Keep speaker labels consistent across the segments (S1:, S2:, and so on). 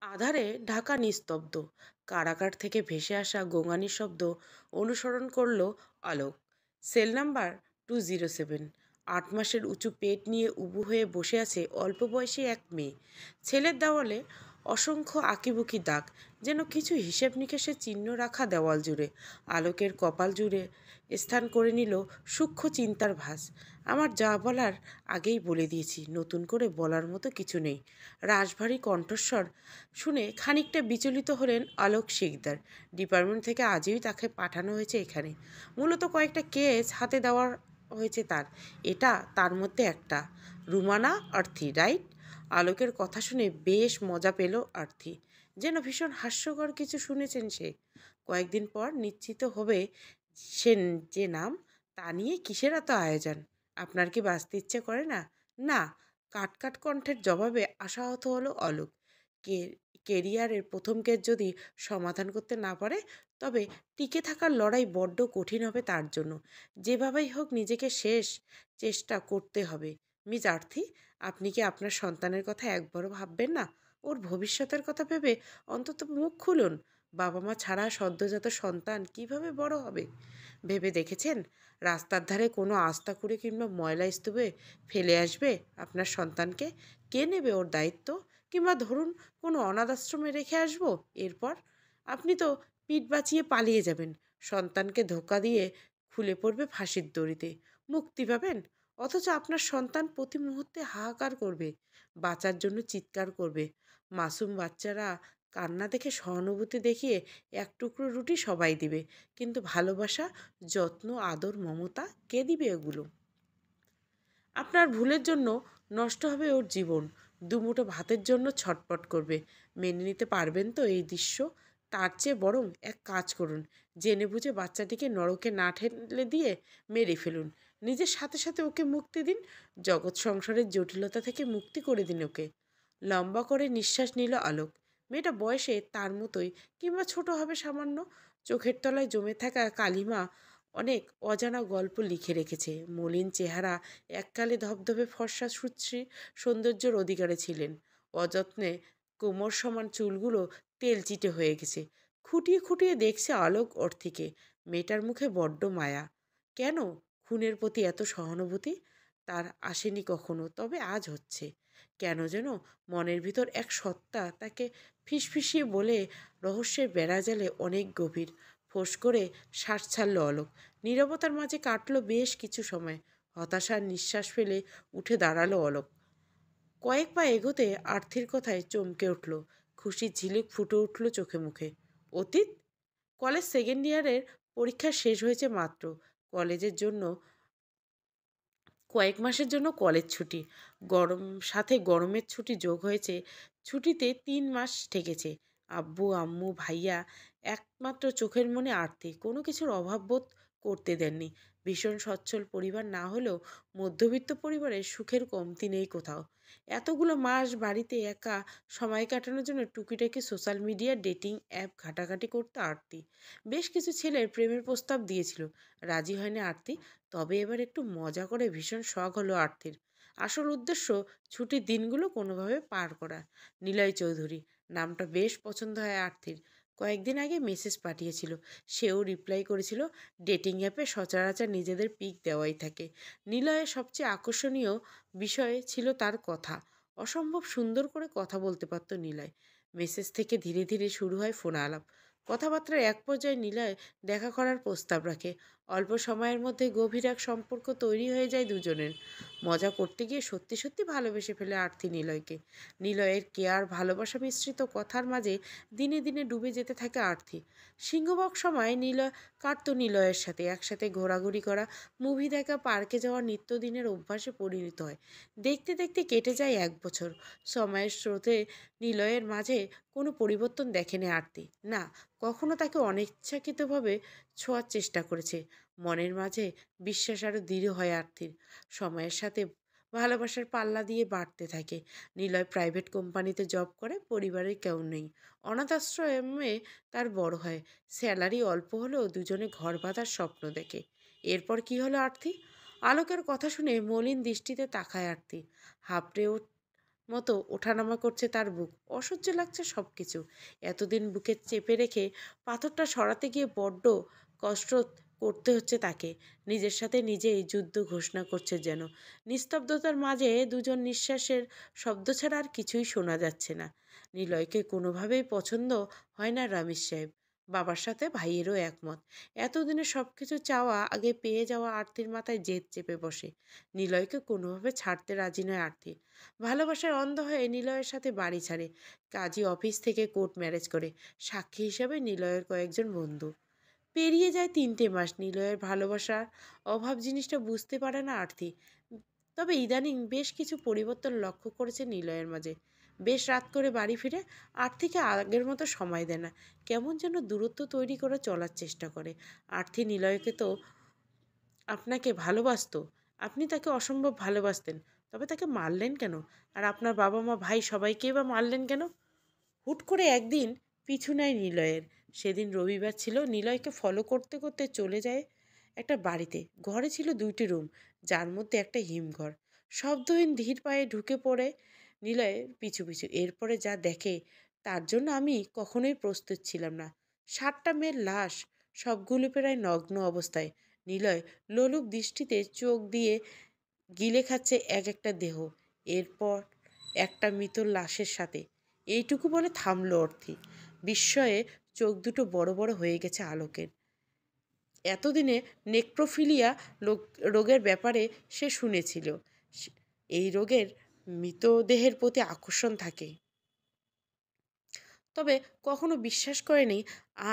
S1: আঁধারে ঢাকা নিস্তব্ধ। কারাগার থেকে ভেসে আসা গোঙানির শব্দ অনুসরণ করলো আলোক। Cell number 207। 8 মাসের উঁচু পেট নিয়ে উবু হয়ে বসে আছে অল্প বয়সী এক মেয়ে। ছেলের দেওয়ালে অসংখ্য আঁকিবুকি দাগ, যেন কিছু হিসেব নিকেশের চিহ্ন রাখা দেওয়াল জুড়ে। আলোকের কপাল জুড়ে স্থান করে নিল সূক্ষ্ম চিন্তার ভাস। আমার যা বলার আগেই বলে দিয়েছি, নতুন করে বলার মতো কিছু নেই। রাশভারী কণ্ঠস্বর শুনে খানিকটা বিচলিত হলেন আলোক শিকদার। ডিপার্টমেন্ট থেকে আজই তাকে পাঠানো হয়েছে এখানে। মূলত কয়েকটা কেস হাতে দেওয়া হয়েছে তার। এটা তার মধ্যে একটা। রুমানা আর্থি, রাইট? আলোকের কথা শুনে বেশ মজা পেল আর্থি। যেন ভীষণ হাস্যকর কিছু শুনেছেন সে। কয়েকদিন পর নিশ্চিত হবে সে যে নাম, তা নিয়ে কিসের এত আয়োজন? আপনার কি বাঁচতে ইচ্ছে করে না? না। কাট কাট কণ্ঠের জবাবে আশাহত হলো অলোক। কে কেরিয়ারের প্রথম কেস যদি সমাধান করতে না পারে, তবে টিকে থাকার লড়াই বড্ড কঠিন হবে তার জন্য। যেভাবেই হোক নিজেকে শেষ চেষ্টা করতে হবে। মিস আর্থি, আপনি কি আপনার সন্তানের কথা একবারও ভাববেন না? ওর ভবিষ্যতের কথা ভেবে অন্তত মুখ খুলুন। বাবা মা ছাড়া সদ্যজাত সন্তান কিভাবে বড় হবে ভেবে দেখেছেন? রাস্তার ধারে কোনো আস্তাকুঁড়ে কিংবা ময়লা স্তূপে ফেলে আসবে আপনার সন্তানকে? কে নেবে ওর দায়িত্ব? কিংবা ধরুন কোনো অনাথ আশ্রমে রেখে আসবো, এরপর আপনি তো পিঠ বাঁচিয়ে পালিয়ে যাবেন। সন্তানকে ধোকা দিয়ে খুলে পড়বে ফাঁসির দড়িতে। মুক্তি পাবেন। অথচ আপনার সন্তান প্রতি মুহূর্তে হাহাকার করবে, বাঁচার জন্য চিৎকার করবে। মাসুম বাচ্চারা কান্না দেখে সহানুভূতি দেখিয়ে এক টুকরো রুটি সবাই দিবে, কিন্তু ভালোবাসা, যত্ন, আদর, মমতা কে দিবে এগুলো? আপনার ভুলের জন্য নষ্ট হবে ওর জীবন। দুমুঠো ভাতের জন্য ছটপট করবে। মেনে নিতে পারবেন তো এই দৃশ্য? তার চেয়ে বরং এক কাজ করুন, জেনে বুঝে বাচ্চাটিকে নরকে না ঠেলে দিয়ে মেরে ফেলুন। নিজের সাথে সাথে ওকে মুক্তি দিন। জগৎ সংসারের জটিলতা থেকে মুক্তি করে দিন ওকে। লম্বা করে নিঃশ্বাস নিল আলোক। মেয়েটা বয়সে তার মতোই, কিংবা ছোট হবে সামান্য। চোখের তলায় জমে থাকা কালিমা অনেক অজানা গল্প লিখে রেখেছে। মলিন চেহারা, এককালে ধবধবে ফর্সা সুশ্রী সৌন্দর্যের অধিকারী ছিলেন। অযত্নে কোমর সমান চুলগুলো তেলচিটে হয়ে গেছে। খুঁটিয়ে খুঁটিয়ে দেখছে আলোক অর্থিকে। মেয়েটার মুখে বড্ড মায়া। কেন খুনের প্রতি এত সহানুভূতি? তার আসেনি কখনো, তবে আজ হচ্ছে। কেন যেন মনের ভিতর এক সত্তা তাকে ফিসফিসিয়ে বলে, রহস্যের বেড়াজালে অনেক গভীর। ফোঁস করে শ্বাস ছাড়ল অলোক। নীরবতার মাঝে কাটল বেশ কিছু সময়। হতাশার নিঃশ্বাস ফেলে উঠে দাঁড়ালো অলোক। কয়েক পা এগোতে আর্থির কথায় চমকে উঠল। খুশির ঝিলিক ফুটে উঠল চোখে মুখে। অতীত? কলেজ সেকেন্ড ইয়ারের পরীক্ষা শেষ হয়েছে মাত্র। কলেজের জন্য কয়েক মাসের জন্য কলেজ ছুটি, গরম সাথে গরমের ছুটি যোগ হয়েছে। ছুটিতে 3 মাস ঠেকেছে। আব্বু আম্মু ভাইয়া একমাত্র চোখের মনে আরতি কোনো কিছুর অভাব বোধ করতে দেননি। ভীষণ সচ্ছল পরিবার না হলেও মধ্যবিত্ত পরিবারের সুখের কমতি নেই কোথাও। এতগুলো মাস বাড়িতে একা সময় কাটানোর জন্য টুকিটাকি সোশ্যাল মিডিয়া ডেটিং অ্যাপ ঘাটাঘাটি করতে আরতি। বেশ কিছু ছেলের প্রেমের প্রস্তাব দিয়েছিল, রাজি হয়নি আরতি। তবে এবার একটু মজা করে ভীষণ শখ হলো আর্থির। আসল উদ্দেশ্য ছুটির দিনগুলো কোনোভাবে পার করা। নিলয় চৌধুরী নামটা বেশ পছন্দ হয় আর্থির। কয়েকদিন আগে মেসেজ পাঠিয়েছিল, সেও রিপ্লাই করেছিল। ডেটিং অ্যাপে সচরাচর নিজেদের পিক দেওয়াই থাকে। নিলয়ের সবচেয়ে আকর্ষণীয় বিষয় ছিল তার কথা। অসম্ভব সুন্দর করে কথা বলতে পারত নিলয়। মেসেজ থেকে ধীরে ধীরে শুরু হয় ফোন আলাপ। কথাবার্তার এক পর্যায়ে নিলয় দেখা করার প্রস্তাব রাখে। অল্প সময়ের মধ্যে গভীর এক সম্পর্ক তৈরি হয়ে যায় দুজনের। মজা করতে গিয়ে সত্যি সত্যি ভালোবেসে ফেলে আরতি নিলয়কে। নিলয়ের কেয়ার ভালোবাসা মিশ্রিত কথার মাঝে দিনে দিনে ডুবে যেতে থাকে আরতি। সিংহভাগ সময় নিলয় কাটত নিলয়ের সাথে। একসাথে ঘোরাঘুরি করা, মুভি দেখা, পার্কে যাওয়া নিত্যদিনের অভ্যাসে পরিণত হয়। দেখতে দেখতে কেটে যায় 1 বছর। সময়ের স্রোতে নিলয়ের মাঝে কোনো পরিবর্তন দেখেনি আরতি। না, কখনো তাকে অনিচ্ছাকৃতভাবে ছোঁয়ার চেষ্টা করেছে। মনের মাঝে বিশ্বাস আরও দৃঢ় হয় আর্থির। সময়ের সাথে ভালোবাসার পাল্লা দিয়ে বাড়তে থাকে। নিলয় প্রাইভেট কোম্পানিতে জব করে, পরিবারের কেউ নেই। অনাথ আশ্রমে তার বড় হয়। স্যালারি অল্প হলেও দুজনে ঘর বাঁধার স্বপ্ন দেখে। এরপর কি হলো আর্থি? আলোকের কথা শুনে মলিন দৃষ্টিতে তাকায় আর্থি। হাঁপড়ে মতো ওঠানামা করছে তার বুক। অসহ্য লাগছে সব কিছু। এতদিন বুকে চেপে রেখে পাথরটা সরাতে গিয়ে বড্ড কষ্ট করতে হচ্ছে তাকে। নিজের সাথে নিজেই যুদ্ধ ঘোষণা করছে যেন। নিস্তব্ধতার মাঝে দুজন নিঃশ্বাসের শব্দ ছাড়া আর কিছুই শোনা যাচ্ছে না। নিলয়কে কোনোভাবেই পছন্দ হয় না রমেশ সাহেব। বাবার সাথে ভাইয়েরও একমত। এতদিনে সবকিছু চাওয়া আগে পেয়ে যাওয়া আরতির মাথায় জেদ চেপে বসে। নিলয়কে কোনোভাবে ছাড়তে রাজি নয় আরতি। ভালোবাসায় অন্ধ হয়ে নিলয়ের সাথে বাড়ি ছাড়ে। কাজী অফিস থেকে কোর্ট ম্যারেজ করে। সাক্ষী হিসাবে নিলয়ের কয়েকজন বন্ধু। পেরিয়ে যায় 3টে মাস। নিলয়ের ভালোবাসার অভাব জিনিসটা বুঝতে পারে না আরতি। তবে ইদানিং বেশ কিছু পরিবর্তন লক্ষ্য করেছে নিলয়ের মাঝে। বেশ রাত করে বাড়ি ফিরে আর্থিকে আগের মতো সময় দেয় না। কেমন যেন দূরত্ব তৈরি করে চলার চেষ্টা করে। আর্থি নিলয়কে তো আপনাকে ভালোবাসতো। আপনি তাকে অসম্ভব ভালোবাসতেন। তবে তাকে মারলেন কেন? আর আপনার বাবা মা ভাই সবাইকেই বা মারলেন কেন? হুট করে একদিন পিছু নেয় নিলয়ের। সেদিন রবিবার ছিল। নিলয়কে ফলো করতে করতে চলে যায় একটা বাড়িতে। ঘরে ছিল 2টি রুম, যার মধ্যে একটা হিমঘর। শব্দহীন ধীর পায়ে ঢুকে পড়ে নিলয়ের পিছু পিছু। এরপরে যা দেখে তার জন্য আমি কখনোই প্রস্তুত ছিলাম না। 7টা মেয়ের লাশ, সবগুলো প্রায় নগ্ন অবস্থায়। নিলয় লোলুপ দৃষ্টিতে চোখ দিয়ে গিলে খাচ্ছে এক একটা দেহ। এরপর একটা মৃত লাশের সাথে। এইটুকু বলে থামলো অর্থী। বিস্ময়ে চোখ দুটো বড় বড় হয়ে গেছে আলোকের। এতদিনে নেক্রোফিলিয়া রোগের ব্যাপারে সে শুনেছিল। এই রোগের মৃতদেহের প্রতি আকর্ষণ থাকে, তবে কখনো বিশ্বাস করেনি।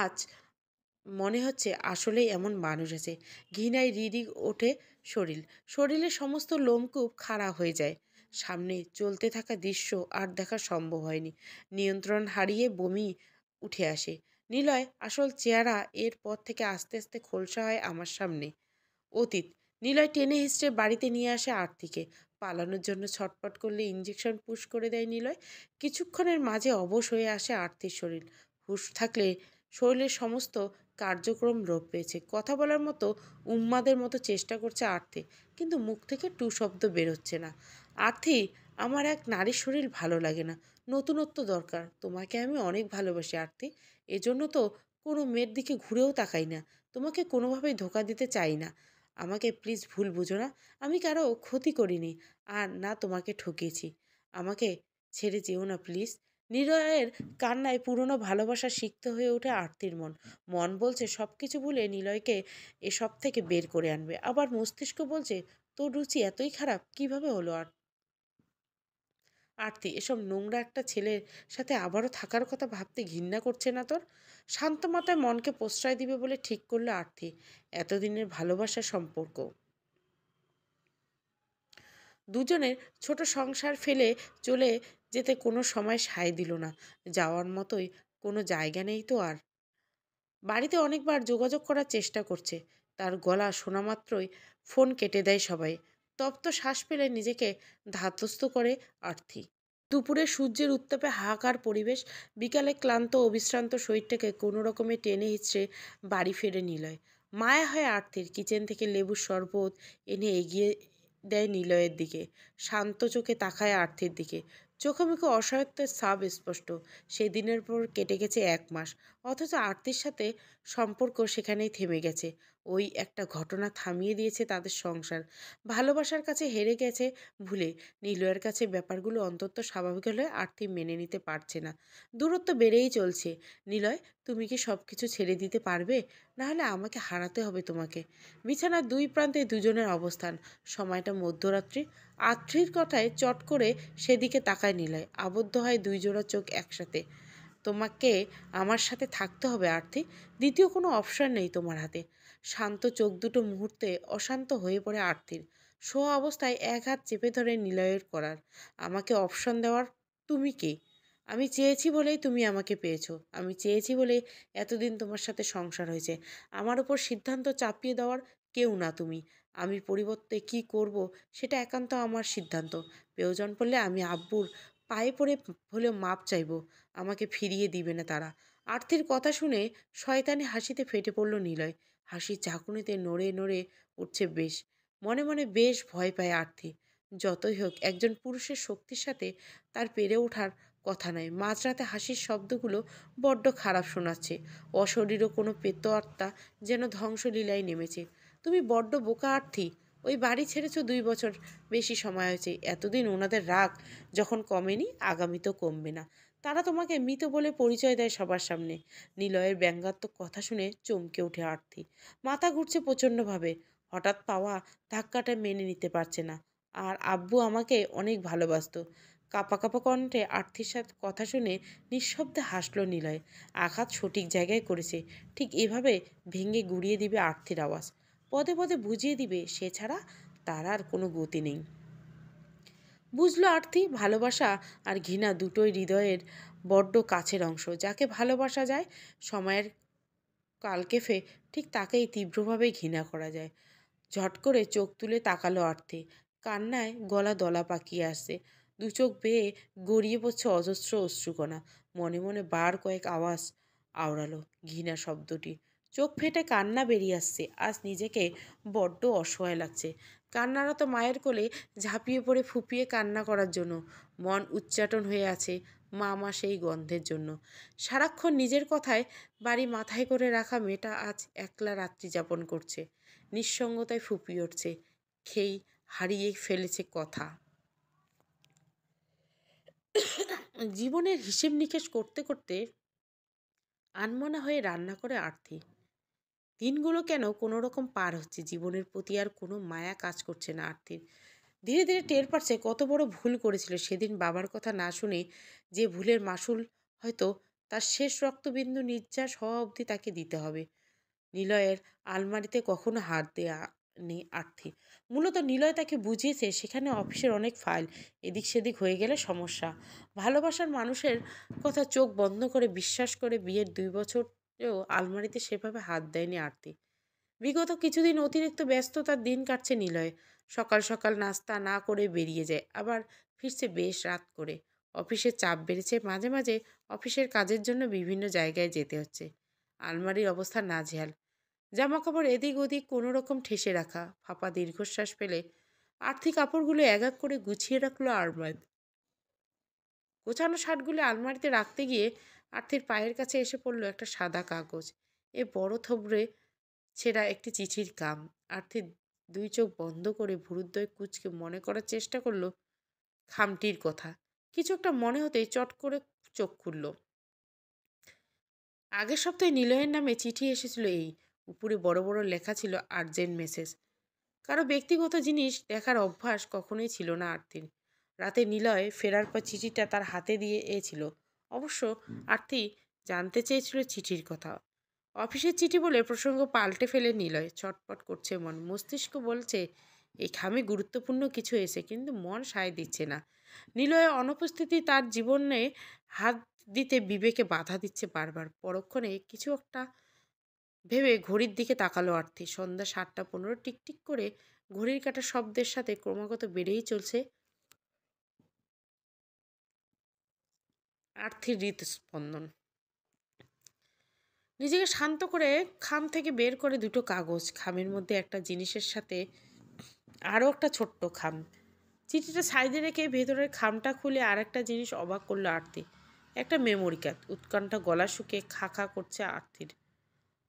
S1: আজ মনে হচ্ছে আসলেই এমন মানুষ আছে। ঘৃণায় রিড়ি ওঠে শরীর। শরীরের সমস্ত লোমকূপ খাড়া হয়ে যায়। সামনে চলতে থাকা দৃশ্য আর দেখা সম্ভব হয়নি। নিয়ন্ত্রণ হারিয়ে বমি উঠে আসে। নিলয় আসল চেহারা এর পর থেকে আস্তে আস্তে খোলসা হয় আমার সামনে। অতীত। নিলয় টেনে হিঁচড়ে বাড়িতে নিয়ে আসে আরতিকে। পালানোর জন্য ছটপট করলে ইঞ্জেকশন পুশ করে দেয় নিলয়। কিছুক্ষণের মাঝে অবশ হয়ে আসে আরতির শরীর। হুঁশ থাকলে শরীরের সমস্ত কার্যক্রম লোপ পেয়েছে। কথা বলার মতো উন্মাদের মতো চেষ্টা করছে আরতি, কিন্তু মুখ থেকে টু শব্দ বেরোচ্ছে না। আরতি, আমার এক নারীর শরীর ভালো লাগে না। নতুনত্ব দরকার। তোমাকে আমি অনেক ভালোবাসি আরতি। এজন্য তো কোনো মেয়ের দিকে ঘুরেও তাকাই না। তোমাকে কোনোভাবেই ধোকা দিতে চাই না। আমাকে প্লিজ ভুল বুঝো না। আমি কারো ক্ষতি করিনি, আর না তোমাকে ঠকিয়েছি। আমাকে ছেড়ে যেও না প্লিজ। নিলয়ের কান্নায় পুরনো ভালোবাসা সিক্ত হয়ে ওঠে আরতির মন। মন বলছে সব কিছু ভুলে নিলয়কে এসব থেকে বের করে আনবে। আবার মস্তিষ্ক বলছে তোর রুচি এতই খারাপ কিভাবে হলো? আর আরতি, এসব নোংরা একটা ছেলের সাথে আবারও থাকার কথা ভাবতে ঘৃণা করছে না তোর? শান্ত মাথায় মনকে প্রশ্রয় দিবে বলে ঠিক করলো আরতি। এতদিনের ভালোবাসার সম্পর্ক দুজনের ছোট সংসার ফেলে চলে যেতে কোনো সময় সায় দিল না। যাওয়ার মতোই কোনো জায়গা নেই তো আর। বাড়িতে অনেকবার যোগাযোগ করার চেষ্টা করছে। তার গলা শোনা মাত্রই ফোন কেটে দেয় সবাই। তপ্ত শ্বাস ফেলে নিজেকে ধাতস্থ করে আর্থি। দুপুরে সূর্যের উত্তাপে হাহাকার পরিবেশ। বিকালে ক্লান্ত অবিশ্রান্ত শরীরটাকে কোনো রকমে টেনে হিচড়ে বাড়ি ফেরে নিলয়। মায়া হয় আর্থির। কিচেন থেকে লেবুর শরবত এনে এগিয়ে দেয় নিলয়ের দিকে। শান্ত চোখে তাকায় আর্থির দিকে। চোখে মুখে অসহায়ত্বের ছাপ স্পষ্ট। সেদিনের পর কেটে গেছে 1 মাস। অথচ আরতির সাথে সম্পর্ক সেখানেই থেমে গেছে। ওই একটা ঘটনা থামিয়ে দিয়েছে তাদের সংসার। ভালোবাসার কাছে হেরে গেছে ভুলে। নিলয়ের কাছে ব্যাপারগুলো অন্তত স্বাভাবিক হলে আরতি মেনে নিতে পারছে না। দূরত্ব বেড়েই চলছে। নিলয়, তুমি কি সব কিছু ছেড়ে দিতে পারবে? নাহলে আমাকে হারাতে হবে তোমাকে। বিছানার 2 প্রান্তে দুজনের অবস্থান। সময়টা মধ্যরাত্রি। আত্রির কথায় চট করে সেদিকে তাকায় নিলয়। আবদ্ধ হয় 2 জোড়া চোখ একসাথে। তোমাকে আমার সাথে থাকতে হবে আরতি। দ্বিতীয় কোনো অপশন নেই তোমার হাতে। শান্ত চোখ দুটো মুহূর্তে অশান্ত হয়ে পড়ে আরতির। শোয়া অবস্থায় এক হাত চেপে ধরে নিলয়ের করার। আমাকে অপশন দেওয়ার তুমি কে? আমি চেয়েছি বলেই তুমি আমাকে পেয়েছো। আমি চেয়েছি বলেই এতদিন তোমার সাথে সংসার হয়েছে। আমার উপর সিদ্ধান্ত চাপিয়ে দেওয়ার কেউ না তুমি। আমি পরিবর্তে কি করব সেটা একান্ত আমার সিদ্ধান্ত। প্রয়োজন পড়লে আমি আব্বুর পায়ে পড়ে হলেও মাপ চাইব। আমাকে ফিরিয়ে দিবে না তারা। আরতির কথা শুনে শয়তানি হাসিতে ফেটে পড়ল নিলয়। হাসির ঝাঁকুনিতে নড়ে নড়ে উঠছে বেশ। মনে মনে বেশ ভয় পায় আরতি। যতই হোক একজন পুরুষের শক্তির সাথে তার পেরে ওঠার কথা নয়। মাঝরাতে হাসির শব্দগুলো বড্ড খারাপ শোনাচ্ছে। অশরীরও কোনো পেত আত্মা যেন ধ্বংসলীলায় নেমেছে। তুমি বড্ড বোকা আর্থি। ওই বাড়ি ছেড়েছো 2 বছর বেশি সময় হয়েছে। এতদিন ওনাদের রাগ যখন কমেনি, আগামীতেও কমবে না। তারা তোমাকে মৃত বলে পরিচয় দেয় সবার সামনে। নিলয়ের ব্যঙ্গাত্মক কথা শুনে চমকে ওঠে আর্থি। মাথা ঘুরছে প্রচণ্ডভাবে। হঠাৎ পাওয়া ধাক্কাটা মেনে নিতে পারছে না। আর আব্বু আমাকে অনেক ভালোবাসতো। কাঁপা কাঁপা কণ্ঠে আর্থির সাথে কথা শুনে নিঃশব্দে হাসল নিলয়। আঘাত সঠিক জায়গায় করেছে। ঠিক এভাবে ভেঙে গুড়িয়ে দিবে আর্থির আওয়াজ। পদে পদে বুঝিয়ে দিবে সে ছাড়া তার আর কোনো গতি নেই। বুঝলো আর্থি, ভালোবাসা আর ঘৃণা দুটোই হৃদয়ের বড্ড কাছের অংশ। যাকে ভালোবাসা যায় সময়ের কালকেফে, ঠিক তাকেই তীব্রভাবে ঘৃণা করা যায়। ঝট করে চোখ তুলে তাকালো আর্থি। কান্নায় গলা দলা পাকিয়ে আসছে। দু চোখ বেয়ে গড়িয়ে পড়ছে অজস্র অশ্রুকণা। মনে মনে বার কয়েক আওয়াজ আওড়ালো ঘৃণা শব্দটি। চোখ ফেটে কান্না বেরিয়ে আসছে। আজ নিজেকে বড্ড অসহায় লাগছে। কান্নারত মায়ের কোলে ঝাঁপিয়ে পড়ে ফুপিয়ে কান্না করার জন্য। মন উচ্চাটন হয়ে আছে মা সেই গন্ধের জন্য। সারাক্ষণ নিজের কথায় বাড়ি মাথায় করে রাখা মেয়েটা আজ একলা রাত্রি যাপন করছে। নিঃসঙ্গতায় ফুপিয়ে উঠছে। খেই হারিয়ে ফেলেছে কথা। জীবনের হিসেব নিকেশ করতে করতে আনমনা হয়ে রান্না করে আর্থি। দিনগুলো কেন কোনো রকম পার হচ্ছে। জীবনের প্রতি আর কোনো মায়া কাজ করছে না আর্থির। ধীরে ধীরে টের পাচ্ছে কত বড় ভুল করেছিল সেদিন বাবার কথা না শুনে। যে ভুলের মাসুল হয়তো তার শেষ রক্তবিন্দু নির্যাস হওয়া অবধি তাকে দিতে হবে। নিলয়ের আলমারিতে কখনো হাত দেয়া নেই আর্থি। মূলত নিলয় তাকে বুঝিয়েছে সেখানে অফিসের অনেক ফাইল এদিক সেদিক হয়ে গেলে সমস্যা। ভালোবাসার মানুষের কথা চোখ বন্ধ করে বিশ্বাস করে বিয়ের 2 বছরেও আলমারিতে সেভাবে হাত দেয়নি আরতি। বিগত কিছুদিন অতিরিক্ত ব্যস্ততার দিন কাটছে নিলয়। সকাল সকাল নাস্তা না করে বেরিয়ে যায়, আবার ফিরছে বেশ রাত করে। অফিসের চাপ বেড়েছে, মাঝে মাঝে অফিসের কাজের জন্য বিভিন্ন জায়গায় যেতে হচ্ছে। আলমারির অবস্থা নাজেহাল। জামাকাপড় এদিক ওদিক কোনো রকম ঠেসে রাখা। ফাঁপা দীর্ঘশ্বাস ফেলে আর্থিক কাপড়গুলো এক এক করে গুছিয়ে রাখলো আলমারি। গোছানো শার্টগুলো আলমারিতে রাখতে গিয়ে আর্থির পায়ের কাছে এসে পড়লো একটা সাদা কাগজ। এ বড় থবড়ে ছেঁড়া একটি চিঠির কাম। আর্থির 2 চোখ বন্ধ করে ভুরুদ্বয় কুঁচকে মনে করার চেষ্টা করলো খামটির কথা। কিছু একটা মনে হতেই চট করে চোখ খুলল। আগের সপ্তাহে নিলয়ের নামে চিঠি এসেছিল এই। উপরে বড় বড় লেখা ছিল আর্জেন্ট মেসেজ। কারো ব্যক্তিগত জিনিস দেখার অভ্যাস কখনোই ছিল না আর্থির। রাতে নিলয় ফেরার পর চিঠিটা তার হাতে দিয়ে এছিল। অবশ্য আর্থি জানতে চেয়েছিল চিঠির কথা। অফিসের চিঠি বলে প্রসঙ্গ পাল্টে ফেলে নিলয়। ছটপট করছে মন। মস্তিষ্ক বলছে এই খামে গুরুত্বপূর্ণ কিছু এসে, কিন্তু মন সায় দিচ্ছে না। নিলয়ের অনুপস্থিতি তার জীবনে হাত দিতে বিবেকে বাধা দিচ্ছে বারবার। পরক্ষণে কিছু একটা ভেবে ঘড়ির দিকে তাকালো আর্থি। সন্ধ্যা 7টা 15। টিকটিক করে ঘড়ির কাঁটার শব্দের সাথে ক্রমাগত বেড়েই চলছে আর্থির হৃদস্পন্দন। নিজেকে শান্ত করে খাম থেকে বের করে 2টো কাগজ। খামের মধ্যে একটা জিনিসের সাথে আরও একটা ছোট্ট খাম। চিঠিটা সাইডে রেখে ভেতরের খামটা খুলে আর একটা জিনিস অবাক করলো আরতি। একটা মেমোরি কার্ড। উৎকণ্ঠা গলা শুকিয়ে খা খা করছে আরতির।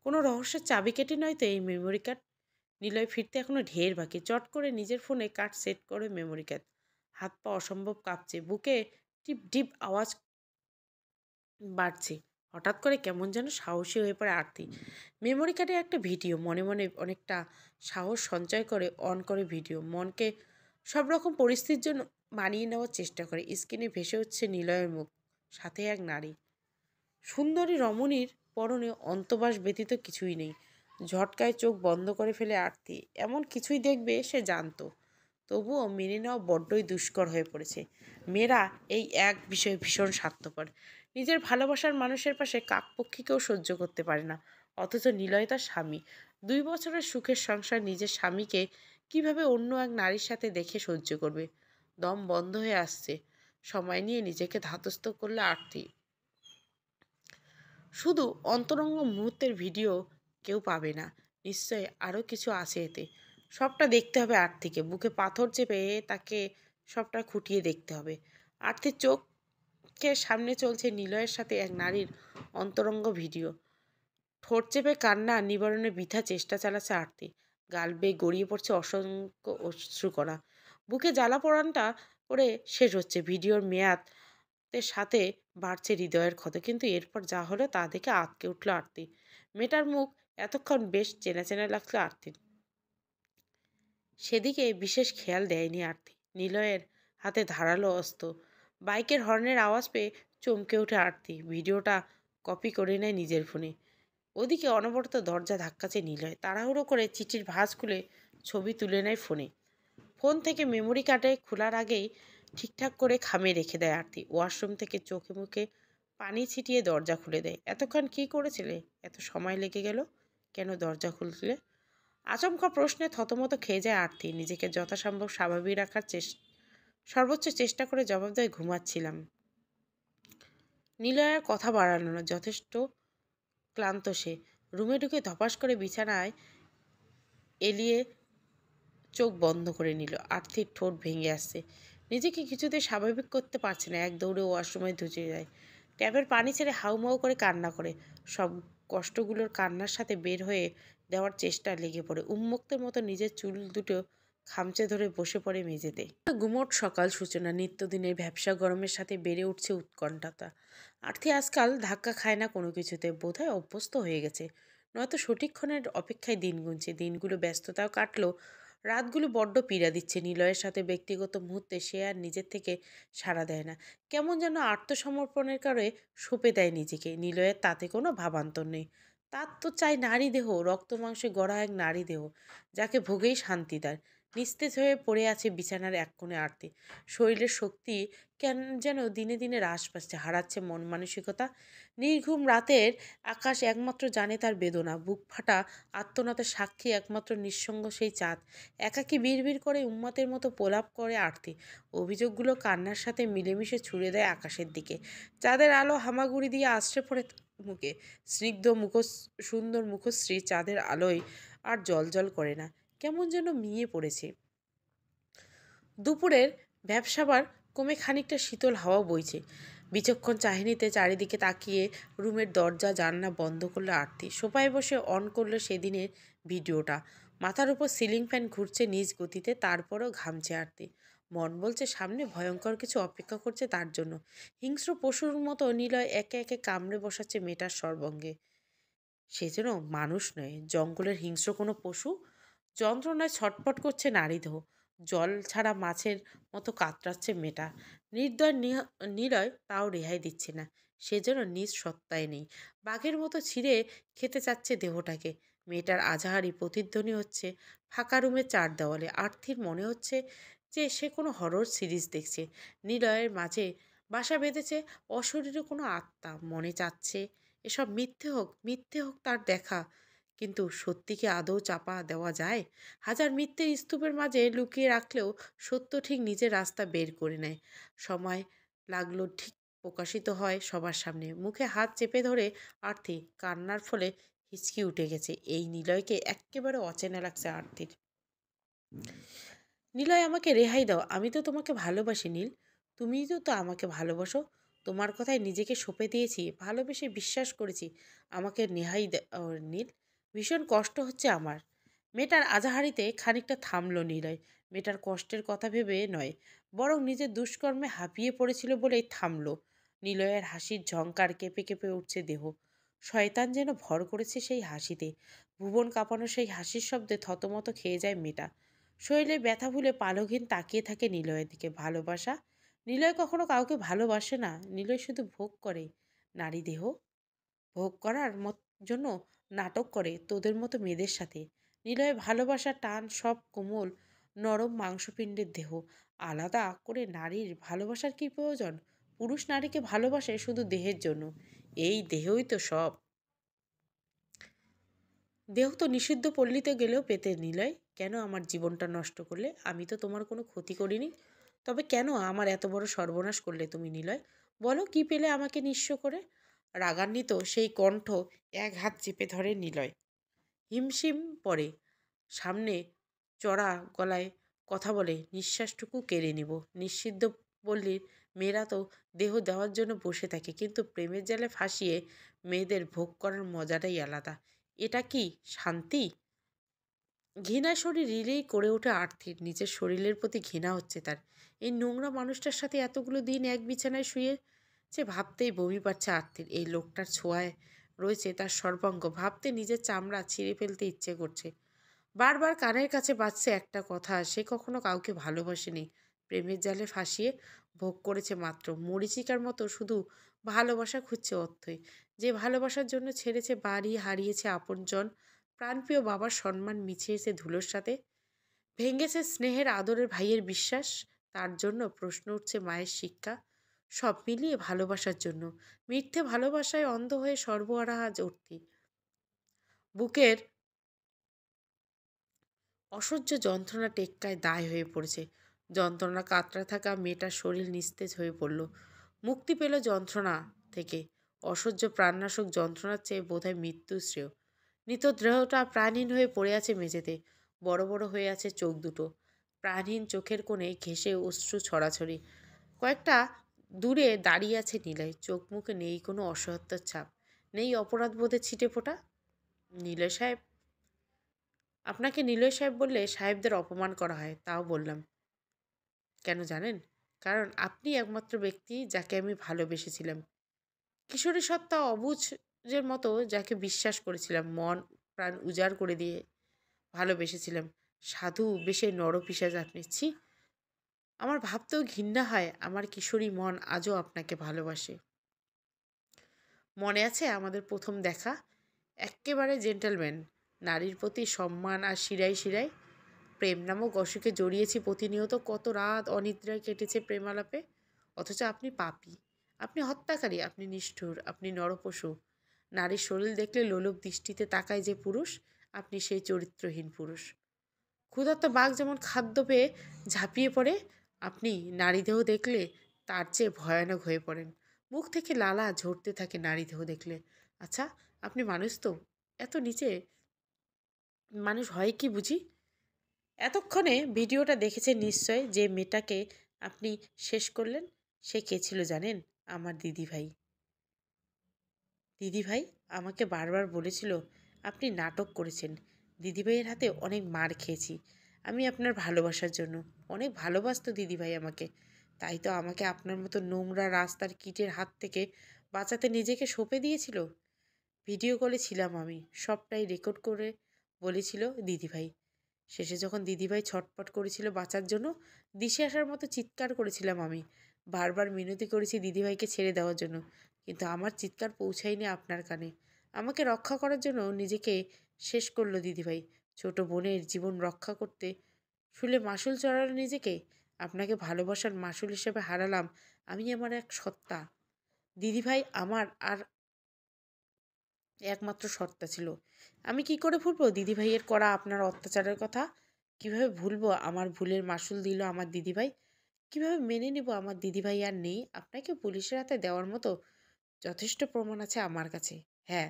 S1: কোনো রহস্যের চাবিকাঠি নয় তো এই মেমোরি কার্ড? নিলয় ফিরতে এখনো ঢের বাকি। চট করে নিজের ফোনে কার্ড সেট করে মেমোরি কার্ড। হাত পা অসম্ভব কাঁপছে। বুকে টিপ ডিপ আওয়াজ বাড়ছে। হঠাৎ করে কেমন যেন সাহসী হয়ে পড়ে আরতি। মেমোরি কার্ডে একটা ভিডিও। মনে মনে অনেকটা সাহস সঞ্চয় করে অন করে ভিডিও। মনকে সব রকম পরিস্থিতির জন্য মানিয়ে নেওয়ার চেষ্টা করে। স্ক্রিনে ভেসে হচ্ছে নিলয়ের মুখ, সাথে এক নারী। সুন্দরী রমণীর পরনে অন্তবাস ব্যতীত কিছুই নেই। ঝটকায় চোখ বন্ধ করে ফেলে আরতি। এমন কিছুই দেখবে সে জানতো, তবুও মেনে নেওয়া বড্ডই দুষ্কর হয়ে পড়েছে। মেয়েরা এই এক বিষয়ে ভীষণ স্বার্থপর। নিজের ভালোবাসার মানুষের পাশে কাকপক্ষীকেও সহ্য করতে পারে না। অথচ নিলয় তার স্বামী। 2 বছরের সুখের সংসার নিজের স্বামীকে কিভাবে অন্য এক নারীর সাথে দেখে সহ্য করবে? দম বন্ধ হয়ে আসছে। সময় নিয়ে নিজেকে ধাতস্থ করলে আরতি। শুধু অন্তরঙ্গ মুহূর্তের ভিডিও কেউ পাবে না। নিশ্চয় আরও কিছু আছে এতে। সবটা দেখতে হবে আরতিকে। বুকে পাথর চেপে তাকে সবটা খুঁটিয়ে দেখতে হবে। আরতির চোখের সামনে চলছে নিলয়ের সাথে এক নারীর অন্তরঙ্গ ভিডিও। ঠোঁট চেপে কান্না নিবারণে বৃথা চেষ্টা চালাচ্ছে আরতি। গাল বেয়ে গড়িয়ে পড়ছে অসংখ্য অশ্রুকণা। বুকে জ্বালা পোড়ানটা করে শেষ হচ্ছে। ভিডিওর মেয়াদ সাথে বাড়ছে হৃদয়ের ক্ষত। কিন্তু এরপর যা হলো তা দেখে আঁতকে উঠল আরতি। মেয়েটার মুখ এতক্ষণ বেশ চেনা চেনা লাগলো আরতির। সেদিকে বিশেষ খেয়াল দেয়নি আরতি। নিলয়ের হাতে ধারালো অস্ত্র। বাইকের হর্নের আওয়াজ পেয়ে চমকে ওঠে আরতি। ভিডিওটা কপি করে নেয় নিজের ফোনে। ওদিকে অনবরত দরজা ধাক্কাচ্ছে নিলয়। তাড়াহুড়ো করে চিঠির ভাঁজ খুলে ছবি তুলে নেয় ফোনে। ফোন থেকে মেমোরি কার্ডে খোলার আগেই ঠিকঠাক করে খামে রেখে দেয় আরতি। ওয়াশরুম থেকে চোখে মুখে পানি ছিটিয়ে দরজা খুলে দেয়। এতক্ষণ কি করেছিলে? এত সময় লেগে গেল কেন দরজা খুলছিলে? আচমকা প্রশ্নে থতমত খেয়ে যায় আরতি। নিজেকে যথাসম্ভব স্বাভাবিক রাখার সর্বোচ্চ চেষ্টা করে জবাব দেয়, ঘুমাচ্ছিলাম। নিলয়ের কথা বাড়ানো না, যথেষ্ট ক্লান্ত সে। রুমে ঢুকে ধপাস করে বিছানায় এলিয়ে চোখ বন্ধ করে নিল। আর্থির ঠোঁট ভেঙে আসছে। নিজেকে কিছুতে স্বাভাবিক করতে পারছে না। এক দৌড়ে ওয়াশরুমে ধুচে যায়। ট্যাপের পানি ছেড়ে হাউমাউ করে কান্না করে। সব কষ্টগুলোর কান্নার সাথে বের হয়ে দেওয়ার চেষ্টা লেগে পড়ে। উন্মুক্তের মতো নিজের চুল দুটো খামচে ধরে বসে পড়ে মেঝেতে। গুমোট সকাল সূচনা। নিত্যদিনের ভ্যাপসা গরমের সাথে বেড়ে উঠছে উৎকণ্ঠাতা। আর্থি আজকাল ধাক্কা খায় না কোনো কিছুতে। বোধহয় অভ্যস্ত হয়ে গেছে। নয়তো সঠিকক্ষণের অপেক্ষায় দিন গুনছে। দিনগুলো ব্যস্ততাও কাটলো, রাতগুলো বড্ড পীড়া দিচ্ছে। নিলয়ের সাথে ব্যক্তিগত মুহূর্তে সে আর নিজের থেকে সাড়া দেয় না। কেমন যেন আত্মসমর্পণের কারে সঁপে দেয় নিজেকে। নিলয়ের তাতে কোনো ভাবান্তর নেই। তার তো চাই নারী দেহ, রক্ত মাংসে গড়া এক নারী দেহ, যাকে ভোগেই শান্তি তার। নিস্তেজ হয়ে পড়ে আছে বিছানার এক কোণে আরতি। শরীরের শক্তি কেন যেন দিনে দিনে হ্রাস পাচ্ছে, হারাচ্ছে মন মানসিকতা। নির্ঘুম রাতের আকাশ একমাত্র জানে তার বেদনা। বুক ফাটা আত্মনাথের সাক্ষী একমাত্র নিঃসঙ্গ সেই চাঁদ। একাকী বিড়বিড় করে উন্মাতের মতো প্রলাপ করে আরতি। অভিযোগগুলো কান্নার সাথে মিলেমিশে ছুড়ে দেয় আকাশের দিকে। চাঁদের আলো হামাগুড়ি দিয়ে আছড়ে পড়ে মুখে। স্নিগ্ধ সুন্দর মুখশ্রী চাঁদের আলোয় আর জ্বলজ্বল করে না, কেমন যেন মিয়ে পড়েছে। দুপুরের ব্যবসাবার কমে খানিকটা শীতল হাওয়া বইছে। বিচক্ষণ চাহিনিতে চারিদিকে তাকিয়ে রুমের দরজা জানলা বন্ধ করলো আরতি। সোফায় বসে অন করলো সেদিনের ভিডিওটা। মাথার উপর সিলিং ফ্যান ঘুরছে নিজ গতিতে, তারপরও ঘামছে আরতি। মন বলছে সামনে ভয়ঙ্কর কিছু অপেক্ষা করছে তার জন্য। হিংস্র পশুর মতো নিলয় একে একে কামড়ে বসাচ্ছে মেয়েটার সর্বঙ্গে। সে যেন মানুষ নয়, জঙ্গলের হিংস্র কোনো পশু। যন্ত্রণায় ছটফট করছে নারীদেহ। জল ছাড়া মাছের মতো কাতরাচ্ছে মেয়েটা। নির্দয় নিলয় তাও রেহাই দিচ্ছে না। সে যেন নিজ সত্তায় নেই। বাঘের মতো ছিঁড়ে খেতে চাচ্ছে দেহটাকে। মেয়েটার আজাহারি প্রতিধ্বনি হচ্ছে ফাঁকা রুমের চার দেওয়ালে। আর্থির মনে হচ্ছে যে সে কোনো হরর সিরিজ দেখছে। নিলয়ের মাঝে বাসা বেঁধেছে অশরীরে কোনো আত্মা। মনে চাচ্ছে এসব মিথ্যে হোক তার দেখা। কিন্তু সত্যি কি আদৌ চাপা দেওয়া যায়? হাজার মিথ্যের স্তূপের মাঝে লুকিয়ে রাখলেও সত্য ঠিক নিজের রাস্তা বের করে নেয়। সময় লাগলো ঠিক প্রকাশিত হয় সবার সামনে। মুখে হাত চেপে ধরে আরতি কান্নার ফলে হিচকি উঠে গেছে। এই নিলয়কে এক্কেবারে অচেনা লাগছে আরতির। নিলয়, আমাকে রেহাই দাও। আমি তো তোমাকে ভালোবাসি নীল। তুমিই তো আমাকে ভালোবাসো। তোমার কথায় নিজেকে সঁপে দিয়েছি, ভালোবেসে বিশ্বাস করেছি। আমাকে নীল। ভীষণ কষ্ট হচ্ছে আমার। মেয়েটার আজাহারিতে খানিকটা থামলো নিলয়। মেয়েটার কষ্টের কথা ভেবে নয়, বরং নিজের দুষ্কর্মে হাঁপিয়ে পড়েছিল বলেই থামলো। নিলয়ের হাসির ঝংকার কেঁপে কেঁপে উঠছে দেহ। শয়তান যেন ভর করেছে সেই হাসিতে। ভুবন কাঁপানো সেই হাসির শব্দে থতমত খেয়ে যায় মেয়েটা। শরীরে ব্যথা ভুলে পালকহীন তাকিয়ে থাকে নিলয়ের দিকে। ভালোবাসা? নিলয় কখনো কাউকে ভালোবাসে না। নিলয় শুধু ভোগ করে নারী দেহ। ভোগ করার জন্য নাটক করে তোদের মতো মেয়েদের সাথে। নিলয় ভালোবাসা টান সব কোমল নরম মাংসপিণ্ডের দেহ। আলাদা করে নারীর ভালোবাসার কি প্রয়োজন? পুরুষ নারীকে ভালোবাসে শুধু দেহের জন্য। এই দেহই তো সব। দেহ তো নিষিদ্ধ পল্লীতে গেলেও পেতে। নিলয়, কেন আমার জীবনটা নষ্ট করলে? আমি তো তোমার কোনো ক্ষতি করিনি। তবে কেন আমার এত বড় সর্বনাশ করলে তুমি নিলয়? বলো, কি পেলে আমাকে নিঃস্ব করে? রাগান্বিত সেই কণ্ঠ এক হাত চেপে ধরে নিলয়। হিমশিম পড়ে। সামনে চড়া গলায় কথা বলে নিঃশ্বাসটুকু কেড়ে নিব। নিঃসিদ্ধ পল্লীর মেয়েরা তো দেহ দেওয়ার জন্য বসে থাকে, কিন্তু প্রেমের জালে ফাঁসিয়ে মেয়েদের ভোগ করার মজাটাই আলাদা। এটা কি শান্তি? ঘৃণা শরীর রিলেই করে ওঠে আর্থির। নিজের শরীরের প্রতি ঘৃণা হচ্ছে তার। এই নোংরা মানুষটার সাথে এতগুলো দিন এক বিছানায় শুয়েছে, ভাবতেই বমি পাচ্ছে আর্থির। এই লোকটার ছোঁয়ায় রয়েছে তার সর্বাঙ্গ, ভাবতে নিজের চামড়া ছিঁড়ে ফেলতে ইচ্ছে করছে। বারবার কানের কাছে বাজছে একটা কথা, সে কখনো কাউকে ভালোবাসেনি, প্রেমের জালে ফাঁসিয়ে ভোগ করেছে মাত্র। মরীচিকার মতো শুধু ভালোবাসা খুঁজছে অর্থই। যে ভালোবাসার জন্য ছেড়েছে বাড়ি, হারিয়েছে আপনজন, প্রাণপ্রিয় বাবার সম্মান মিছিয়েছে ধুলোর সাথে, ভেঙেছে স্নেহের আদরের ভাইয়ের বিশ্বাস। তার জন্য প্রশ্ন উঠছে মায়ের শিক্ষা। সব মিলিয়ে ভালোবাসার জন্য মিথ্যে ভালোবাসায় অন্ধ হয়ে সর্বহারা আজ অর্থী। বুকের অসহ্য যন্ত্রণা টেক্কায় দায় হয়ে পড়েছে। যন্ত্রণা কাতরা থাকা মেয়েটার শরীর নিস্তেজ হয়ে পড়ল। মুক্তি পেল যন্ত্রণা থেকে। অসহ্য প্রাণনাশক যন্ত্রণার চেয়ে বোধহয় মৃত্যু শ্রেয়। মৃতদেহটা প্রাণহীন হয়ে পড়ে আছে মেঝেতে। বড় বড় হয়ে আছে চোখ দুটো। প্রাণহীন চোখের কোণে ঘেঁষে অশ্রু ছড়াছড়ি। কয়েকটা দূরে দাঁড়িয়ে আছে নিলয়। চোখ মুখে নেই কোনো অসহায়তার ছাপ, নেই অপরাধবোধের ছিটে ফোঁটা। নিলয় সাহেব, আপনাকে নিলয় সাহেব বললে সাহেবদের অপমান করা হয়, তাও বললাম। কেন জানেন? কারণ আপনি একমাত্র ব্যক্তি যাকে আমি ভালোবেসেছিলাম। কিশোরী সত্তা অবুঝের মতো যাকে বিশ্বাস করেছিলাম, মন প্রাণ উজাড় করে দিয়ে ভালোবেসেছিলাম। সাধু বেশে নরপিশাচ আপনি! ছি! আমার ভাবতেও ঘৃণা হয় আমার কিশোরী মন আজও আপনাকে ভালোবাসে। মনে আছে আমাদের প্রথম দেখা? এক্কেবারে জেন্টলম্যান, নারীর প্রতি সম্মান আর শিরায় শিরায়। প্রেম নামক অসুখে জড়িয়েছি প্রতিনিয়ত, কত রাত অনিদ্রায় কেটেছে প্রেমালাপে। অথচ আপনি পাপী, আপনি হত্যাকারী, আপনি নিষ্ঠুর, আপনি নরপশু। নারীর শরীর দেখলে লোলুপ দৃষ্টিতে তাকায় যে পুরুষ, আপনি সেই চরিত্রহীন পুরুষ। ক্ষুধার্ত বাঘ যেমন খাদ্য পেয়ে ঝাঁপিয়ে পড়ে, আপনি নারী দেহ দেখলে তার চেয়ে ভয়ানক হয়ে পড়েন। মুখ থেকে লালা ঝরতে থাকে নারী দেহ দেখলে। আচ্ছা, আপনি মানুষ তো? এত নিচে মানুষ হয় কি বুঝি? এতক্ষণে ভিডিওটা দেখেছেন নিশ্চয়। যে মেয়েটাকে আপনি শেষ করলেন, সে কে ছিল জানেন? আমার দিদিভাই। দিদিভাই আমাকে বারবার বলেছিল আপনি নাটক করেছেন। দিদিভাইয়ের হাতে অনেক মার খেয়েছি আমি আপনার ভালোবাসার জন্য। অনেক ভালোবাসতো দিদিভাই আমাকে। তাই তো আমাকে আপনার মতো নোংরা রাস্তার কীটের হাত থেকে বাঁচাতে নিজেকে সঁপে দিয়েছিল। ভিডিও কলে ছিলাম আমি, সবটাই রেকর্ড করে বলেছিল দিদিভাই। শেষে যখন দিদিভাই ছটপট করেছিল বাঁচার জন্য, দিশে আসার মতো চিৎকার করেছিলাম আমি। বারবার মিনতি করেছি দিদিভাইকে ছেড়ে দেওয়ার জন্য, কিন্তু আমার চিৎকার পৌঁছায়নি আপনার কানে। আমাকে রক্ষা করার জন্য নিজেকে শেষ করলো দিদিভাই। ছোট বোনের জীবন রক্ষা করতে শুলে মাসুল চড়ালো নিজেকে। আপনাকে ভালোবাসার মাসুল হিসেবে হারালাম আমি আমার এক সত্তা। দিদিভাই আমার আর একমাত্র সত্তা ছিল। আমি কি করে ভুলবো দিদিভাইয়ের করা আপনার অত্যাচারের কথা? কিভাবে ভুলবো? আমার ভুলের মাসুল দিল আমার দিদিভাই। কিভাবে মেনে নিব আমার দিদিভাই আর নেই? আপনাকে পুলিশের হাতে দেওয়ার মতো যথেষ্ট প্রমাণ আছে আমার কাছে। হ্যাঁ,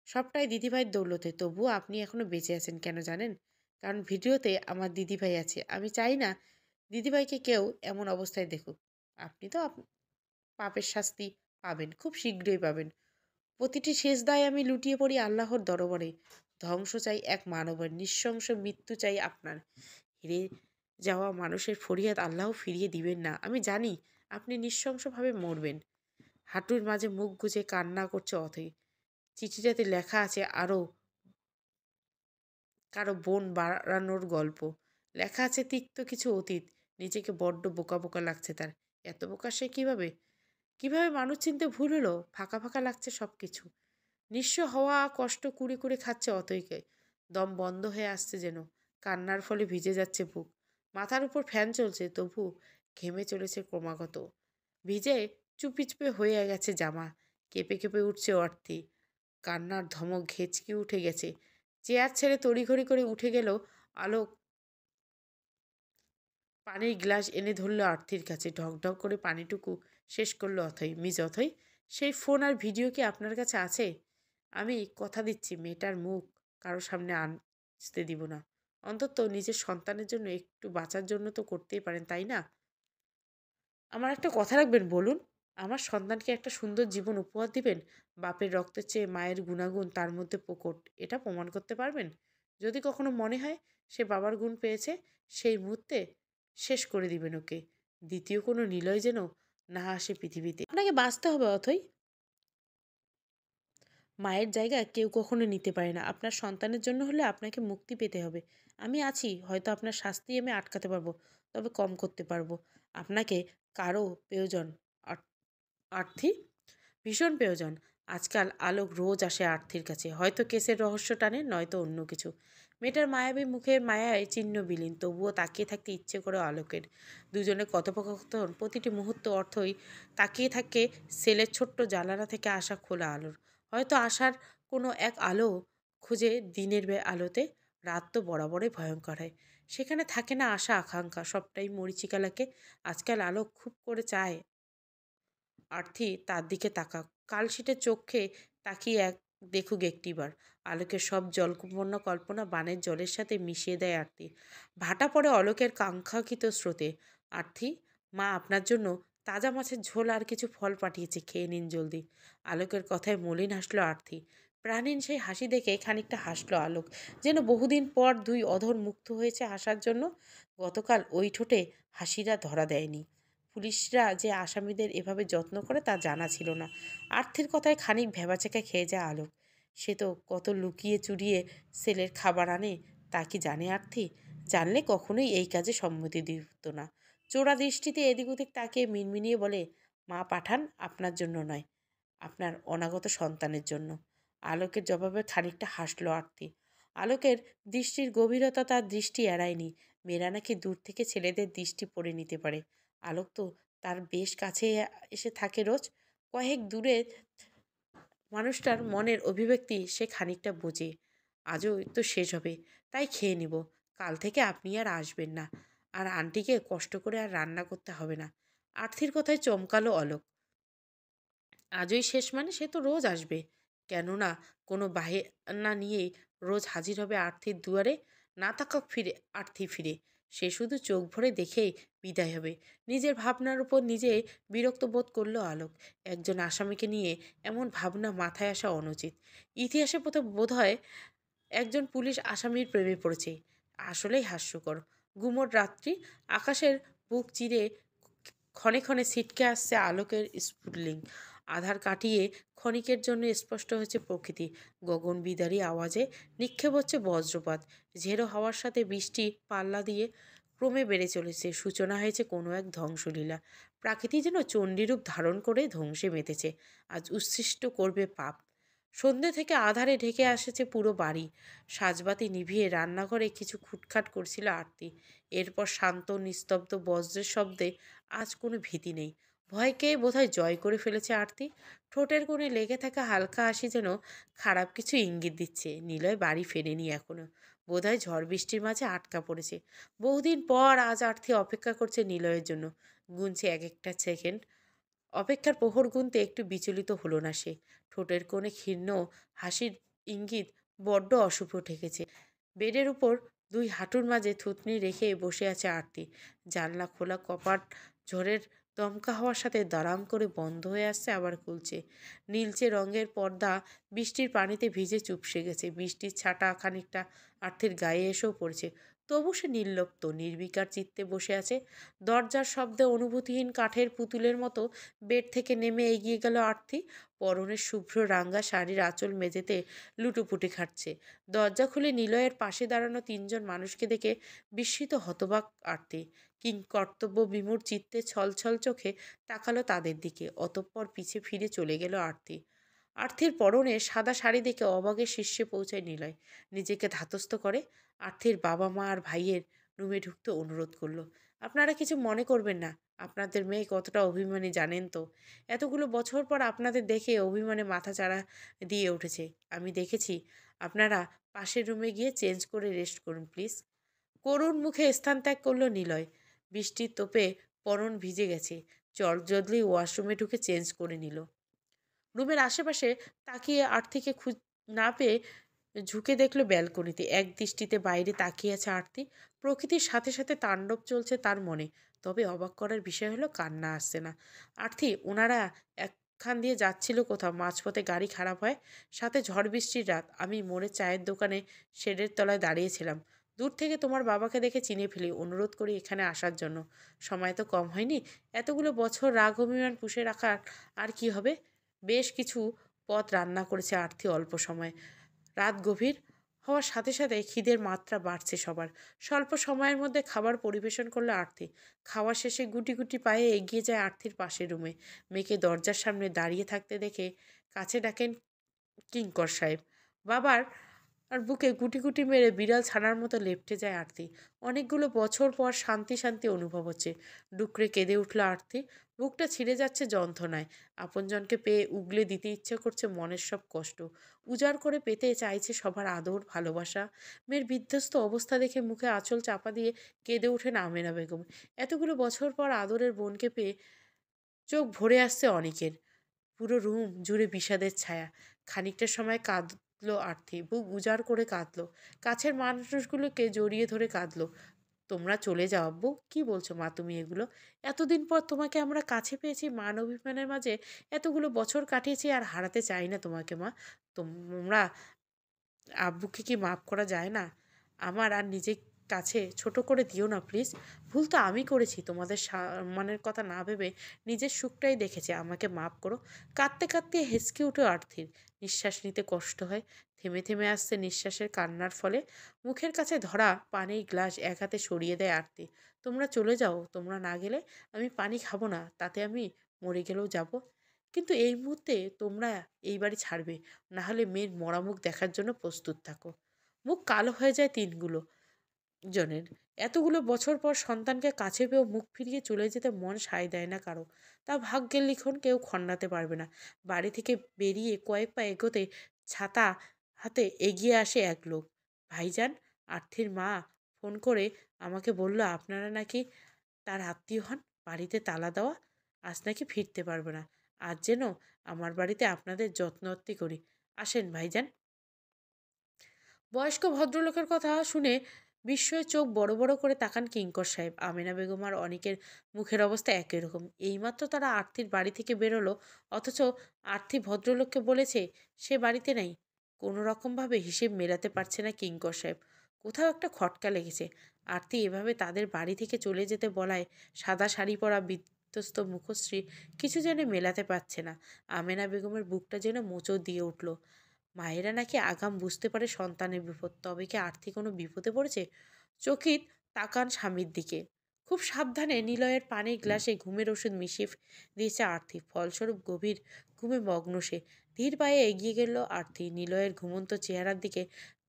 S1: সবটাই দিদিভাইয়ের দৌলতে। তবুও আপনি এখনো বেঁচে আছেন কেন জানেন? কারণ ভিডিওতে আমার দিদিভাই আছে। আমি চাই না দিদিভাইকে কেউ এমন অবস্থায় দেখুক। আপনি তো পাপের শাস্তি পাবেন, খুব শীঘ্রই পাবেন। প্রতিটি সেজদায় আমি লুটিয়ে পড়ি আল্লাহর দরবারে। ধ্বংস চাই এক মানবের, নৃশংস মৃত্যু চাই আপনার। হেরে যাওয়া মানুষের ফরিয়াদ আল্লাহ ফিরিয়ে দিবেন না। আমি জানি আপনি নৃশংসভাবে মরবেন। হাঁটুর মাঝে মুখ গুজে কান্না করছে অথই। চিঠিটাতে লেখা আছে আরও কারো বোন বাড়ানোর গল্প। লেখা আছে তিক্ত কিছু অতীত। নিজেকে বড্ড বোকা বোকা লাগছে তার। এত বোকা সে কিভাবে? কিভাবে মানুষ চিনতে ভুল হলো? ফাঁকা ফাঁকা লাগছে সব কিছু। নিঃস্ব হওয়া কষ্ট কুড়ে কুড়ে খাচ্ছে অতইকে। দম বন্ধ হয়ে আসছে যেন। কান্নার ফলে ভিজে যাচ্ছে বুক। মাথার উপর ফ্যান চলছে, তবু ঘেমে চলেছে ক্রমাগত। ভিজে চুপি চুপি হয়ে গেছে জামা। কেঁপে কেঁপে উঠছে অর্থী। কান্নার ধমক ঘেঁচকি উঠে গেছে। চেয়ার ছেড়ে তড়িঘড়ি করে উঠে গেল আলোক। পানির গ্লাস এনে ধরল অর্থীর কাছে। ঢক ঢক করে পানিটুকু শেষ করলো অথই। মিস অথই, সেই ফোন আর ভিডিও কি আপনার কাছে আছে? আমি কথা দিচ্ছি মেয়েটার মুখ কারো সামনে আনতে দিব না। অন্তত নিজের সন্তানের জন্য একটু বাঁচার জন্য তো করতেই পারেন, তাই না? আমার একটা কথা রাখবেন বলুন? আমার সন্তানকে একটা সুন্দর জীবন উপহার দিবেন? বাপের রক্তের চেয়ে মায়ের গুণাগুণ তার মধ্যে প্রকট। এটা প্রমাণ করতে পারবেন? যদি কখনো মনে হয় সে বাবার গুণ পেয়েছে, সেই মুহূর্তে শেষ করে দিবেন ওকে। দ্বিতীয় কোনো নিলয় যেন না আসে পৃথিবীতে। আপনাকে বাঁচতে হবে অথই। মায়ের জায়গা কেউ কখনো নিতে পারে না। আপনার সন্তানের জন্য হলে আপনাকে মুক্তি পেতে হবে। আমি আছি। হয়তো আপনার শাস্তি আমি আটকাতে পারবো, তবে কম করতে পারবো। আপনাকে কারো প্রয়োজন। আর্থি ভীষণ প্রয়োজন। আজকাল আলোক রোজ আসে আর্থির কাছে, হয়তো কেসের রহস্য টানে, নয়তো অন্য কিছু। মেয়েটার মায়াবী মুখের মায়ায় ছিন্ন বিলীন, তবুও তাকিয়ে থাকতে ইচ্ছে করে আলোকের। দুজনের কথোপকথন প্রতিটি মুহূর্ত অর্থই। তাকিয়ে থাকে সেলের ছোট্ট জানালা থেকে আসা খোলা আলোর। হয়তো আসার কোনো এক আলো খুঁজে দিনের আলোতে। রাত তো বরাবরই ভয়ঙ্কর হয়। সেখানে থাকে না আশা আকাঙ্ক্ষা, সবটাই মরীচিকা লাগে। আজকাল আলোক খুব করে চায় আরতি তার দিকে তাকাক, কালশিটে চোখে তাকিয়ে দেখুক একটিবার। আলোকের সব জল্পনা কল্পনা বানের জলের সাথে মিশিয়ে দেয় আরতি। ভাটা পড়ে অলোকের কাঙ্ক্ষাকৃত স্রোতে। আরতি, মা আপনার জন্য তাজা মাছের ঝোল আর কিছু ফল পাঠিয়েছে, খেয়ে নিন জলদি। আলোকের কথায় মলিন হাসলো আরতি। প্রাণীন সেই হাসি দেখে খানিকটা হাসলো আলোক, যেন বহুদিন পর দুই অধর মুক্ত হয়েছে হাসার জন্য। গতকাল ওই ঠোঁটে হাসিরা ধরা দেয়নি। পুলিশরা যে আসামিদের এভাবে যত্ন করে তা জানা ছিল না। আর্থের কথায় খানিক ভ্যাবাচ্যাকা খেয়ে যায় আলোক। সে তো কত লুকিয়ে চুরিয়ে সেলের খাবার আনে, তা কি জানে আর্থি? জানলে কখনোই এই কাজে সম্মতি দিত না। চোরা দৃষ্টিতে এদিক ওদিক তাকিয়ে মিনমিনিয়ে বলে, মা পাঠান আপনার জন্য নয়, আপনার অনাগত সন্তানের জন্য। আলোকের জবাবে খানিকটা হাসলো আরতি। আলোকের দৃষ্টির গভীরতা তার দৃষ্টি এড়ায়নি। মেয়েরা নাকি দূর থেকে ছেলেদের দৃষ্টি পড়ে নিতে পারে। আলোক তো তার বেশ কাছে এসে থাকে রোজ। কয়েক দূরে মানুষটার মনের অভিব্যক্তি সে খানিকটা বোঝে। আজও তো শেষ হবে, তাই খেয়ে নিব। কাল থেকে আপনি আর আসবেন না, আর আন্টিকে কষ্ট করে আর রান্না করতে হবে না। আর্থির কথায় চমকালো অলোক। আজই শেষ মানে? সে তো রোজ আসবে। কেননা কোনো বাহানা নিয়েই রোজ হাজির হবে আর্থির দুয়ারে। না থাকুক ফিরে আর্থি ফিরে, সে শুধু চোখ ভরে দেখেই বিদায় হবে। নিজের ভাবনার উপর নিজে বিরক্ত বোধ করলো আলোক। একজন আসামিকে নিয়ে এমন ভাবনা মাথায় আসা অনুচিত। ইতিহাসে প্রথম বোধ হয় একজন পুলিশ আসামির প্রেমে পড়েছে। আসলেই হাস্যকর। গুমোট রাত্রি, আকাশের বুক চিরে ক্ষণে ক্ষণে ছিটকে আসছে আলোকের স্ফুটলিং। আধার কাটিয়ে ক্ষণিকের জন্য স্পষ্ট হচ্ছে প্রকৃতি। গগন বিদারী আওয়াজে নিক্ষেপ হচ্ছে বজ্রপাত। ঝেড়ো হাওয়ার সাথে বৃষ্টি পাল্লা দিয়ে ক্রমে বেড়ে চলেছে। সূচনা হয়েছে কোনো এক ধ্বংসলীলা। প্রাকৃতি যেন চণ্ডীরূপ ধারণ করে ধ্বংসে মেতেছে। আজ উচ্ছিষ্ট করবে পাপ। সন্ধ্যে থেকে আধারে ঢেকে আসেছে পুরো বাড়ি। সাজবাতি নিভিয়ে রান্নাঘরে কিছু খুটখাট করছিল আরতি। এরপর শান্ত নিস্তব্ধ বজ্রের শব্দে আজ কোনো ভীতি নেই। ভয়কে বোধহয় জয় করে ফেলেছে আরতি। ঠোঁটের কোণে লেগে থাকা হালকা হাসি যেন খারাপ কিছু ইঙ্গিত দিচ্ছে। নিলয় বাড়ি ফেরেনি এখনো। বোধহয় ঝড় বৃষ্টির মাঝে আটকা পড়েছে। বহুদিন পর আজ আরতি অপেক্ষা করছে নিলয়ের জন্য। গুনছে এক একটা সেকেন্ড। অপেক্ষার প্রহর গুনতে একটু বিচলিত হলো না সে। ঠোঁটের কোণে ক্ষীণ হাসির ইঙ্গিত বড্ড অশুভ ঠেকেছে। বেডের উপর দুই হাঁটুর মাঝে থুতনি রেখে বসে আছে আরতি। জানলা খোলা, কপাট ঝড়ের দমকা হওয়ার সাথে দাঁড়াম করে বন্ধ হয়ে আসছে, আবার খুলছে। নীলচে রঙের পর্দা বৃষ্টির পানিতে ভিজে চুপসে গেছে। বৃষ্টির ছাটা খানিকটা আরতির গায়ে এসেও পড়ছে। তবু সে নির্লিপ্ত নির্বিকার চিত্তে বসে আছে। দরজার শব্দে অনুভূতিহীন কাঠের পুতুলের মতো বেড থেকে নেমে এগিয়ে গেল আরতি। পরনের শুভ্র রাঙা শাড়ির আঁচল মেঝেতে লুটোপুটি খাটছে। দরজা খুলে নিলয়ের পাশে দাঁড়ানো তিনজন মানুষকে দেখে বিস্মিত হতবাক আরতি। কর্তব্য বিমূঢ় চিত্তে ছলছল চোখে তাকালো তাদের দিকে, অতঃপর পিছে ফিরে চলে গেল আরতি। আর্থির পরনে সাদা শাড়ি দেখে অবাকের শীর্ষে পৌঁছায় নিলয়। নিজেকে ধাতস্থ করে আর্থির বাবা মা আর ভাইয়ের রুমে ঢুকতে অনুরোধ করলো। আপনারা কিছু মনে করবেন না, আপনাদের মেয়ে কতটা অভিমানী জানেন তো। এতগুলো বছর পর আপনাদের দেখে অভিমানে মাথাচাড়া দিয়ে উঠেছে। আমি দেখেছি। আপনারা পাশের রুমে গিয়ে চেঞ্জ করে রেস্ট করুন প্লিজ। করুণ মুখে স্থান ত্যাগ করলো নিলয়। বৃষ্টির তোপে পরন ভিজে গেছে। চটজলদি ওয়াশরুমে ঢুকে চেঞ্জ করে নিল। রুমের আশেপাশে তাকিয়ে আর্থিকে না পেয়ে ঝুঁকে দেখলো ব্যালকনিতে এক দৃষ্টিতে বাইরে তাকিয়ে আছে আরতি। প্রকৃতির সাথে সাথে তাণ্ডব চলছে তার মনে। তবে অবাক করার বিষয় হলো কান্না আসছে না। আরতি ওনারা একখান দিয়ে যাচ্ছিল কোথাও, মাঝপথে গাড়ি খারাপ হয়, সাথে ঝড় বৃষ্টির রাত। আমি মোড়ে চায়ের দোকানে শেডের তলায় দাঁড়িয়েছিলাম। দূর থেকে তোমার বাবাকে দেখে চিনে ফেলি, অনুরোধ করি এখানে আসার জন্য। সময় তো কম হয়নি, এতগুলো বছর রাগ অভিমান পুষে রাখার আর কি হবে। বেশ কিছু পদ রান্না করেছে আরতি অল্প সময়। রাত গভীর হওয়ার সাথে সাথে খিদের মাত্রা বাড়ছে সবার। স্বল্প সময়ের মধ্যে খাবার পরিবেশন করলো আরতি। খাওয়া শেষে গুটি গুটি পায়ে এগিয়ে যায় আরতির পাশের রুমে। মেয়েকে দরজার সামনে দাঁড়িয়ে থাকতে দেখে কাছে ডাকেন কিঙ্কর সাহেব। বাবার আর বুকে গুটি গুটি মেরে বিড়াল ছানার মতো লেপ্টে যায় আরতি। অনেকগুলো বছর পর শান্তি শান্তি অনুভব হচ্ছে। ডুকরে কেঁদে উঠল আরতি। বুকটা ছিঁড়ে যাচ্ছে যন্ত্রণায়। আপনজনকে পেয়ে উগলে দিতে ইচ্ছে করছে মনের সব কষ্ট। উজাড় করে পেতে চাইছে সবার আদর ভালোবাসা। মেয়ের বিধ্বস্ত অবস্থা দেখে মুখে আঁচল চাপা দিয়ে কেঁদে ওঠেন আমেনা বেগম। এতগুলো বছর পর আদরের বোনকে পেয়ে চোখ ভরে আসছে অনেকের। পুরো রুম জুড়ে বিষাদের ছায়া। খানিকটা সময় কাঁদলো আরতি, বুক উজাড় করে কাঁদলো। কাছের মানুষগুলোকে জড়িয়ে ধরে কাঁদলো। তোমরা চলে যাও আব্বু, কি বলছো মা তুমি এগুলো? এতদিন পর তোমাকে আমরা কাছে পেয়েছি, মান অভিমানের মাঝে এতগুলো বছর কাটিয়েছি, আর হারাতে চাই না তোমাকে মা। তোমরা আব্বুকে কি মাফ করা যায় না? আমার আর নিজের কাছে ছোট করে দিও না প্লিজ। ভুল তো আমি করেছি, তোমাদের সম্মানের কথা না ভেবে নিজের সুখটাই দেখেছি, আমাকে মাফ করো। কাঁদতে কাঁদতে হেসকে উঠে আর্থির। নিঃশ্বাস নিতে কষ্ট হয়। থেমে থেমে আসছে নিঃশ্বাসের কান্নার ফলে। মুখের কাছে ধরা পানির গ্লাস এক হাতে সরিয়ে দেয় আরতি। তোমরা চলে যাও, তোমরা না গেলে আমি পানি খাবো না, তাতে আমি মরে গেলেও যাব। কিন্তু এই মুহূর্তে তোমরা এই বাড়ি ছাড়বে, না হলে মেয়ের মরা মুখ দেখার জন্য প্রস্তুত থাকো। মুখ কালো হয়ে যায় তিনগুলো জনের। এতগুলো বছর পর সন্তানকে কাছে পেয়েও মুখ ফিরিয়ে চলে যেতে মন সায় দেয় না কারো। তা ভাগ্যের লিখন, কেউ খণ্ডাতে পারবে না। বাড়ি থেকে বেরিয়ে কয়েক পা এগোতে ছাতা হাতে এগিয়ে আসে এক লোক। ভাইজান, আর্থির মা ফোন করে আমাকে বলল আপনারা নাকি তার আত্মীয় হন। বাড়িতে তালা দেওয়া, আজ নাকি ফিরতে পারবে না। আজ যেন আমার বাড়িতে আপনাদের যত্নআত্তি করি। আসেন ভাইজান। বয়স্ক ভদ্রলোকের কথা শুনে বিস্ময়ে চোখ বড় বড় করে তাকান কিঙ্কর সাহেব। আমেনা বেগম আর অনেকের মুখের অবস্থা একই রকম। এইমাত্র তারা আরতির বাড়ি থেকে বেরোলো, অথচ আরতি ভদ্রলোককে বলেছে সে বাড়িতে নেই। কোনো রকমভাবে হিসেব মেলাতে পারছে না কিঙ্কর সাহেব। কোথাও একটা খটকা লেগেছে। আরতি এভাবে তাদের বাড়ি থেকে চলে যেতে বলায় সাদা শাড়ি পরা বিধ্বস্ত মুখশ্রী কিছু যেন মেলাতে পারছে না। আমেনা বেগমের বুকটা যেন মোচড় দিয়ে উঠল। মায়েরা নাকি আগাম বুঝতে পারে সন্তানের বিপদ, তবে কি আর্থিক কোনো বিপদে পড়েছে? চকিত তাকান স্বামীর দিকে। খুব সাবধানে নিলয়ের পানির গ্লাসে ঘুমের ওষুধ মিশিয়ে দিয়েছে আর্থি। ফলস্বরূপ গভীর ঘুমে মগ্ন সে। ধীর পায়ে এগিয়ে গেল আর্থি। নিলয়ের ঘুমন্ত চেহারার দিকে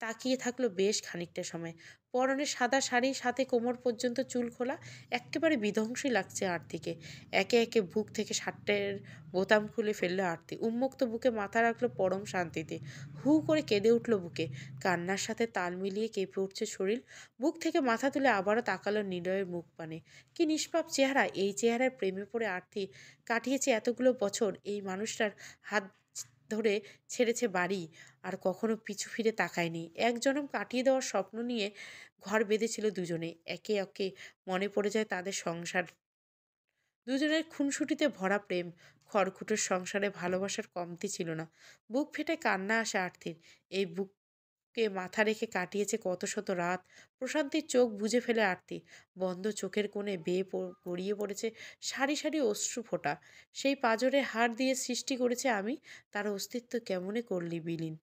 S1: তাকিয়ে থাকলো বেশ খানিকটা সময়। পরনে সাদা শাড়ি, সাথে কোমর পর্যন্ত চুল খোলা, এক্কেবারে বিধ্বংসী লাগছে আরতিকে। একে একে বুক থেকে শার্টের বোতাম খুলে ফেললো আরতি। উন্মুক্ত বুকে মাথা রাখলো পরম শান্তিতে। হু করে কেঁদে উঠল বুকে। কান্নার সাথে তাল মিলিয়ে কেঁপে উঠছে শরীর। বুক থেকে মাথা তুলে আবারও তাকালো নিলয়ের মুখ পানে। কি নিষ্পাপ চেহারা! এই চেহারার প্রেমে পড়ে আরতি কাটিয়েছে এতগুলো বছর। এই মানুষটার হাত ধরে ছেড়েছে বাড়ি, আর কখনো পিছু ফিরে তাকায়নি। এক জনম কাটিয়ে দেওয়ার স্বপ্ন নিয়ে ঘর বেঁধেছিল দুজনে। একে একে মনে পড়ে যায় তাদের সংসার, দুজনের খুনসুটিতে ভরা প্রেম। খড়কুটোর সংসারে ভালোবাসার কমতি ছিল না। বুক ফেটে কান্না আসে আরতির। এই বুকে মাথা রেখে কাটিয়েছে কত শত রাত। প্রশান্তির চোখ বুজে ফেলে আরতি। বন্ধ চোখের কোণে বেয়ে গড়িয়ে পড়েছে সারি সারি অশ্রু ফোঁটা। সেই পাঁজরে হাড় দিয়ে সৃষ্টি করেছে আমি, তার অস্তিত্ব কেমনে করলি বিলীন।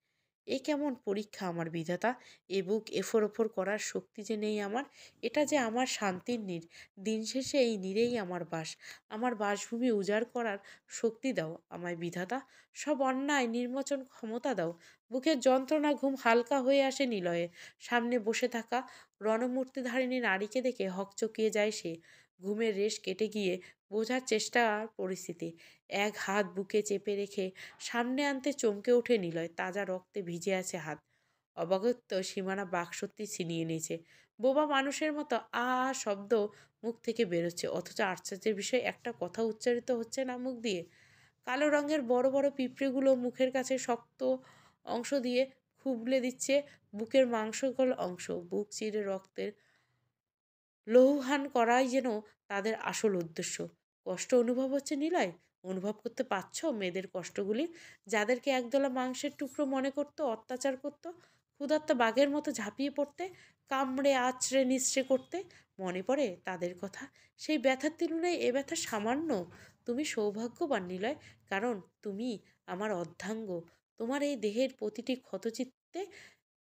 S1: এ কেমন পরীক্ষা আমার বিধাতা! এ বুক এফোর ওফর করার শক্তি যে নেই আমার। এটা যে আমার শান্তির নীড়। দিন শেষে এই নীড়েই আমার বাস। আমার বাসভূমি উজাড় করার শক্তি দাও আমায় বিধাতা। সব অন্যায় নির্মোচন ক্ষমতা দাও। বুকের যন্ত্রণা ঘুম হালকা হয়ে আসে নিলয়ে। সামনে বসে থাকা রণমূর্তিধারিণী নারীকে দেখে হকচকিয়ে যায় সে। ঘুমের রেশ কেটে গিয়ে বোঝার চেষ্টার পরিস্থিতি। এক হাত বুকে চেপে রেখে সামনে আনতে চমকে ওঠে নিলয়। তাজা রক্তে ভিজে আছে হাত। অবাগত্য সীমানা বাকশক্তি ছিনিয়ে নিয়েছে। বোবা মানুষের মতো আ শব্দ মুখ থেকে বেরোচ্ছে, অথচ আশ্চর্যের বিষয় একটা কথা উচ্চারিত হচ্ছে না মুখ দিয়ে। কালো রঙের বড় বড় পিঁপড়েগুলো মুখের কাছে শক্ত অংশ দিয়ে খুবলে দিচ্ছে বুকের মাংসকল অংশ। বুক চিরে রক্তের লৌহান করাই যেন তাদের আসল উদ্দেশ্য। কষ্ট অনুভব হচ্ছে নিলয়? অনুভব করতে পারছো মেয়েদের কষ্টগুলি? যাদেরকে একদলা মাংসের টুকরো মনে করতো, অত্যাচার করতো, ক্ষুধার্ত বাঘের মতো ঝাঁপিয়ে পড়তে, কামড়ে আছড়ে নিঃস্ড়ে করতে? মনে পড়ে তাদের কথা? সেই ব্যথার তুলনায় এ ব্যথা সামান্য। তুমি সৌভাগ্যবান নিলয়, কারণ তুমি আমার অর্ধাঙ্গ। তোমার এই দেহের প্রতিটি ক্ষতচিত্তে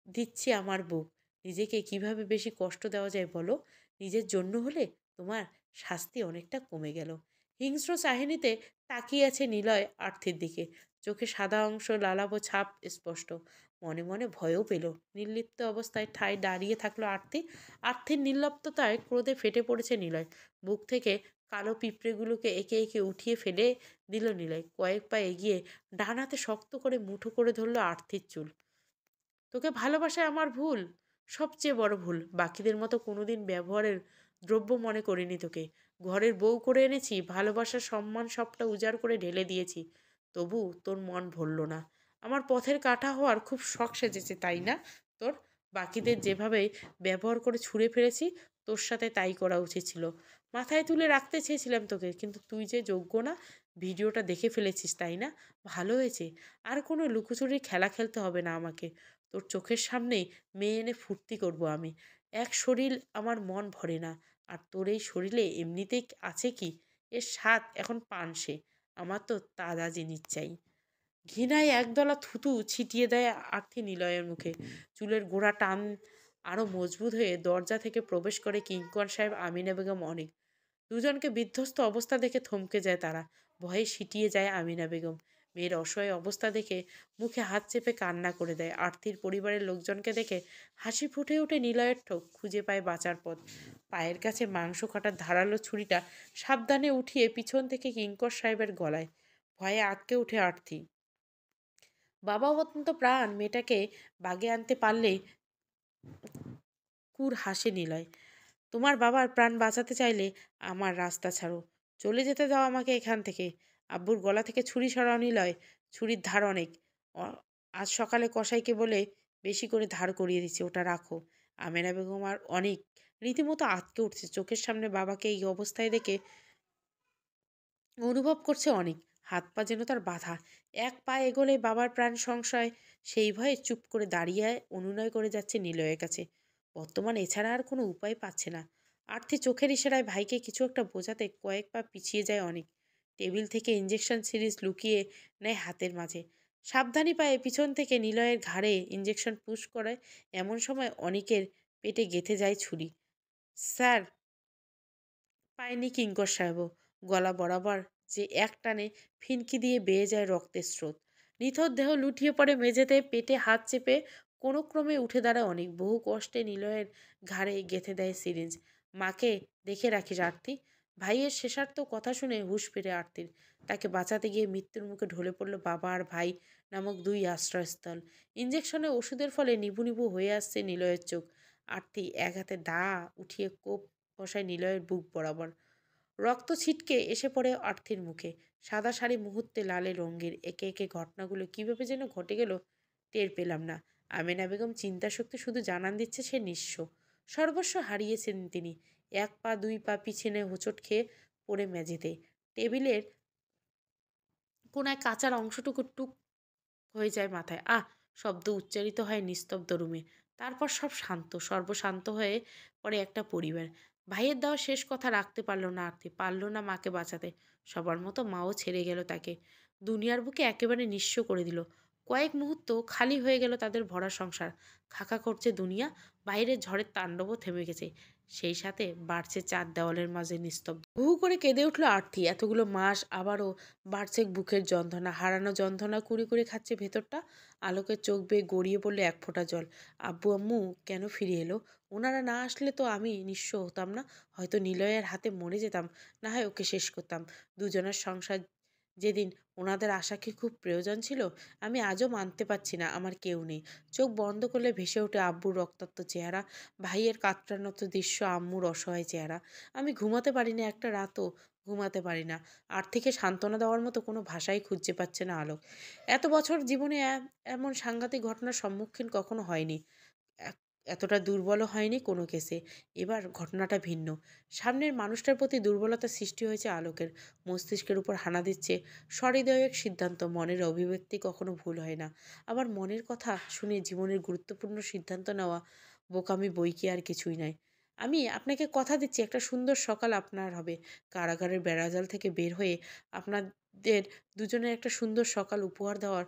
S1: দিচ্ছি আমার বুক। নিজেকে কিভাবে বেশি কষ্ট দেওয়া যায় বলো? নিজের জন্য হলে তোমার শাস্তি অনেকটা কমে গেল। হিংস্র চাহিনীতে তাকিয়ে আছে নিলয় আর্থির দিকে। চোখে সাদা অংশ লালাব ছাপ স্পষ্ট। মনে মনে ভয়ও পেল। নির্লিপ্ত অবস্থায় ঠায় দাঁড়িয়ে থাকলো আর্থি। আর্থির নির্লিপ্ততায় ক্রোধে ফেটে পড়েছে নিলয়। বুক থেকে কালো পিঁপড়েগুলোকে একে একে উঠিয়ে ফেলে দিল নিলয়। কয়েক পা এগিয়ে ডান হাতে শক্ত করে মুঠো করে ধরল আর্থির চুল। তোকে ভালোবাসায় আমার ভুল, সবচেয়ে বড় ভুল। বাকিদের মতো কোনোদিন ব্যবহারের দ্রব্য মনে করিনি তোকে। ঘরের বউ করে এনেছি, ভালোবাসা সম্মান সবটা উজাড় করে ঢেলে দিয়েছি। তবু তোর মন ভরল না। আমার পথের কাঁটা হওয়ার খুব শখ সেজেছে, তাই না তোর? বাকিদের যেভাবে ব্যবহার করে ছুঁড়ে ফেলেছি, তোর সাথে তাই করা উচিত ছিল। মাথায় তুলে রাখতে চেয়েছিলাম তোকে, কিন্তু তুই যে যোগ্য না। ভিডিওটা দেখে ফেলেছিস, তাই না? ভালো হয়েছে। আর কোনো লুকোচুরির খেলা খেলতে হবে না আমাকে। তোর চোখের সামনেই মেয়ে এনে ফুর্তি করব আমি। এক শরীর আমার মন ভরে না। আর তোর এই শরীরে এমনিতেই আছে কি? এর স্বাদ এখন পানসে। আমার তো তাজা জিনিস চাই। ঘৃণায় একদলা থুতু ছিটিয়ে দেয় আর্থি নিলয়ের মুখে। চুলের গোড়া টান আরো মজবুত হয়ে দরজা থেকে প্রবেশ করে কিঙ্কর সাহেব, আমিনা বেগম, অনেক। দুজনকে বিধ্বস্ত অবস্থা দেখে থমকে যায় তারা। ভয়ে সিটিয়ে যায় আমিনা বেগম। মেয়ের অসহায় অবস্থা দেখে মুখে হাত চেপে কান্না করে দেয়। আরতির পরিবারের লোকজনকে দেখে হাসি ফুটে ওঠে নিলয়ের ঠোক। খুঁজে পায় বাঁচার পথ। পায়ের কাছে মাংস কাটার ধারালো ছুরিটা সাবধানে উঠিয়ে পিছন থেকে কিঙ্কর সাহেবের গলায়। ভয়ে আটকে উঠে আরতি। বাবা অত্যন্ত প্রাণ, মেয়েটাকে বাগে আনতে পারলে কুর হাসে নিলয়। তোমার বাবার প্রাণ বাঁচাতে চাইলে আমার রাস্তা ছাড়ো। চলে যেতে দাও আমাকে এখান থেকে। আব্বুর গলা থেকে ছুরি সরাও নিলয়। ছুরির ধার অনেক। আজ সকালে কসাইকে বলে বেশি করে ধার করিয়ে দিচ্ছে, ওটা রাখো। আমেনা বেগম আর অনেক রীতিমতো আঁতকে উঠছে। চোখের সামনে বাবাকে এই অবস্থায় দেখে অনুভব করছে অনেক। হাত পা যেন তার বাঁধা। এক পা এগোলে বাবার প্রাণ সংশয়। সেই ভয়ে চুপ করে দাঁড়িয়ে অনুনয় করে যাচ্ছে নিলয়ের কাছে। বর্তমান এছাড়া আর কোনো উপায় পাচ্ছে না। আর্থি চোখের ইশারায় ভাইকে কিছু একটা বোঝাতে কয়েক পা পিছিয়ে যায় অনেক। টেবিল থেকে ইঞ্জেকশন সিরিজ লুকিয়ে নেয় হাতের মাঝে। সাবধানী পায়ে পিছন থেকে নিলয়ের ঘাড়ে ইঞ্জেকশন পুশ করে। এমন সময় অনেকের পেটে গেঁথে যায় ছুরি। স্যার, পায়নি কিঙ্কর সাহেবও। গলা বরাবর যে এক টানে ফিনকি দিয়ে বেয়ে যায় রক্তের স্রোত। নিথর দেহ লুটিয়ে পড়ে মেঝেতে। পেটে হাত চেপে কোনো ক্রমে উঠে দাঁড়ায় অনেক। বহু কষ্টে নিলয়ের ঘাড়ে গেঁথে দেয় সিরিঞ্জ। মাকে দেখে রাখিস আরতি। ভাইয়ের শেষার্থ কথা শুনে হুঁশ ফিরে আরতির। তাকে বাঁচাতে গিয়ে মৃত্যুর মুখে ঢলে পড়ল বাবা আর ভাই নামক দুই আশ্রয়স্থল। ইঞ্জেকশনে ওষুধের ফলে নিভু নিভু হয়ে আসছে নিলয়ের চোখ। আরতি এক হাতে দা উঠিয়ে কোপ বসায় নিলয়ের বুক বরাবর। রক্ত ছিটকে এসে পড়ে আরতির মুখে। সাদা শাড়ি মুহূর্তে লালে রঙের। একে একে ঘটনাগুলো কিভাবে যেন ঘটে গেল টের পেলাম না। আমেনা বেগম চিন্তাশক্তি শুধু জানান দিচ্ছে সে নিঃস্ব। সর্বস্ব হারিয়েছেন তিনি। এক পা দুই পা পিছনে হোঁচট খেয়ে পড়ে মেঝেতে। টেবিলের কোনায় কাঁচার অংশটুকু টুক হয়ে যায় মাথায়। আহ! শব্দ উচ্চারিত হয় নিস্তব্ধ রুমে। তারপর সব শান্ত, সর্বশান্ত হয়ে পড়ে একটা পরিবার। ভাইয়ের দেওয়া শেষ কথা রাখতে পারল না আরতি। পারল না মাকে বাঁচাতে। সবার মতো মাও ছেড়ে গেল তাকে। দুনিয়ার বুকে একেবারে নিঃস্ব করে দিল। কয়েক মুহূর্ত খালি হয়ে গেল তাদের ভরা সংসার। খাকা করছে দুনিয়া। বাইরের ঝড়ের তাণ্ডবও থেমে গেছে। সেই সাথে বাড়ছে চার দেওয়ালের মাঝে নিস্তব্ধ। হু হু করে কেঁদে উঠল আরতি। এতগুলো মাস আবারও বাড়ছে বুকের যন্ত্রণা। হারানো যন্ত্রণা কুড়ি করে খাচ্ছে ভেতরটা। আলোকের চোখ বেয়ে গড়িয়ে পড়লে এক ফোঁটা জল। আব্বু আম্মু কেন ফিরে এলো? ওনারা না আসলে তো আমি নিঃস্ব হতাম না। হয়তো নিলয়ের হাতে মরে যেতাম, না হয় ওকে শেষ করতাম। দুজনের সংসার যেদিন ওনাদের আসা কি খুব প্রয়োজন ছিল? আমি আজও মানতে পারছি না আমার কেউ নেই। চোখ বন্ধ করলে ভেসে ওঠে আব্বুর রক্তাক্ত চেহারা, ভাইয়ের কাতরানত দৃশ্য, আম্মুর অসহায় চেহারা। আমি ঘুমাতে পারি না একটা রাতও। ঘুমাতে পারি না। আর্থিকে সান্ত্বনা দেওয়ার মতো কোনো ভাষাই খুঁজে পাচ্ছে না আলোক। এত বছর জীবনে এমন সাংঘাতিক ঘটনার সম্মুখীন কখনো হয়নি। এ এতটা দুর্বলও হয়নি কোনো কেসে। এবার ঘটনাটা ভিন্ন। সামনের মানুষটার প্রতি দুর্বলতা সৃষ্টি হয়েছে আলোকের। মস্তিষ্কের উপর হানা দিচ্ছে সহৃদয় এক সিদ্ধান্ত। মনের অভিব্যক্তি কখনো ভুল হয় না। আবার মনের কথা শুনে জীবনের গুরুত্বপূর্ণ সিদ্ধান্ত নেওয়া বোকামি বই কি আর কিছুই নয়। আমি আপনাকে কথা দিচ্ছি একটা সুন্দর সকাল আপনার হবে। কারাগারের বেড়াজাল থেকে বের হয়ে আপনাদের দুজনের একটা সুন্দর সকাল উপহার দেওয়ার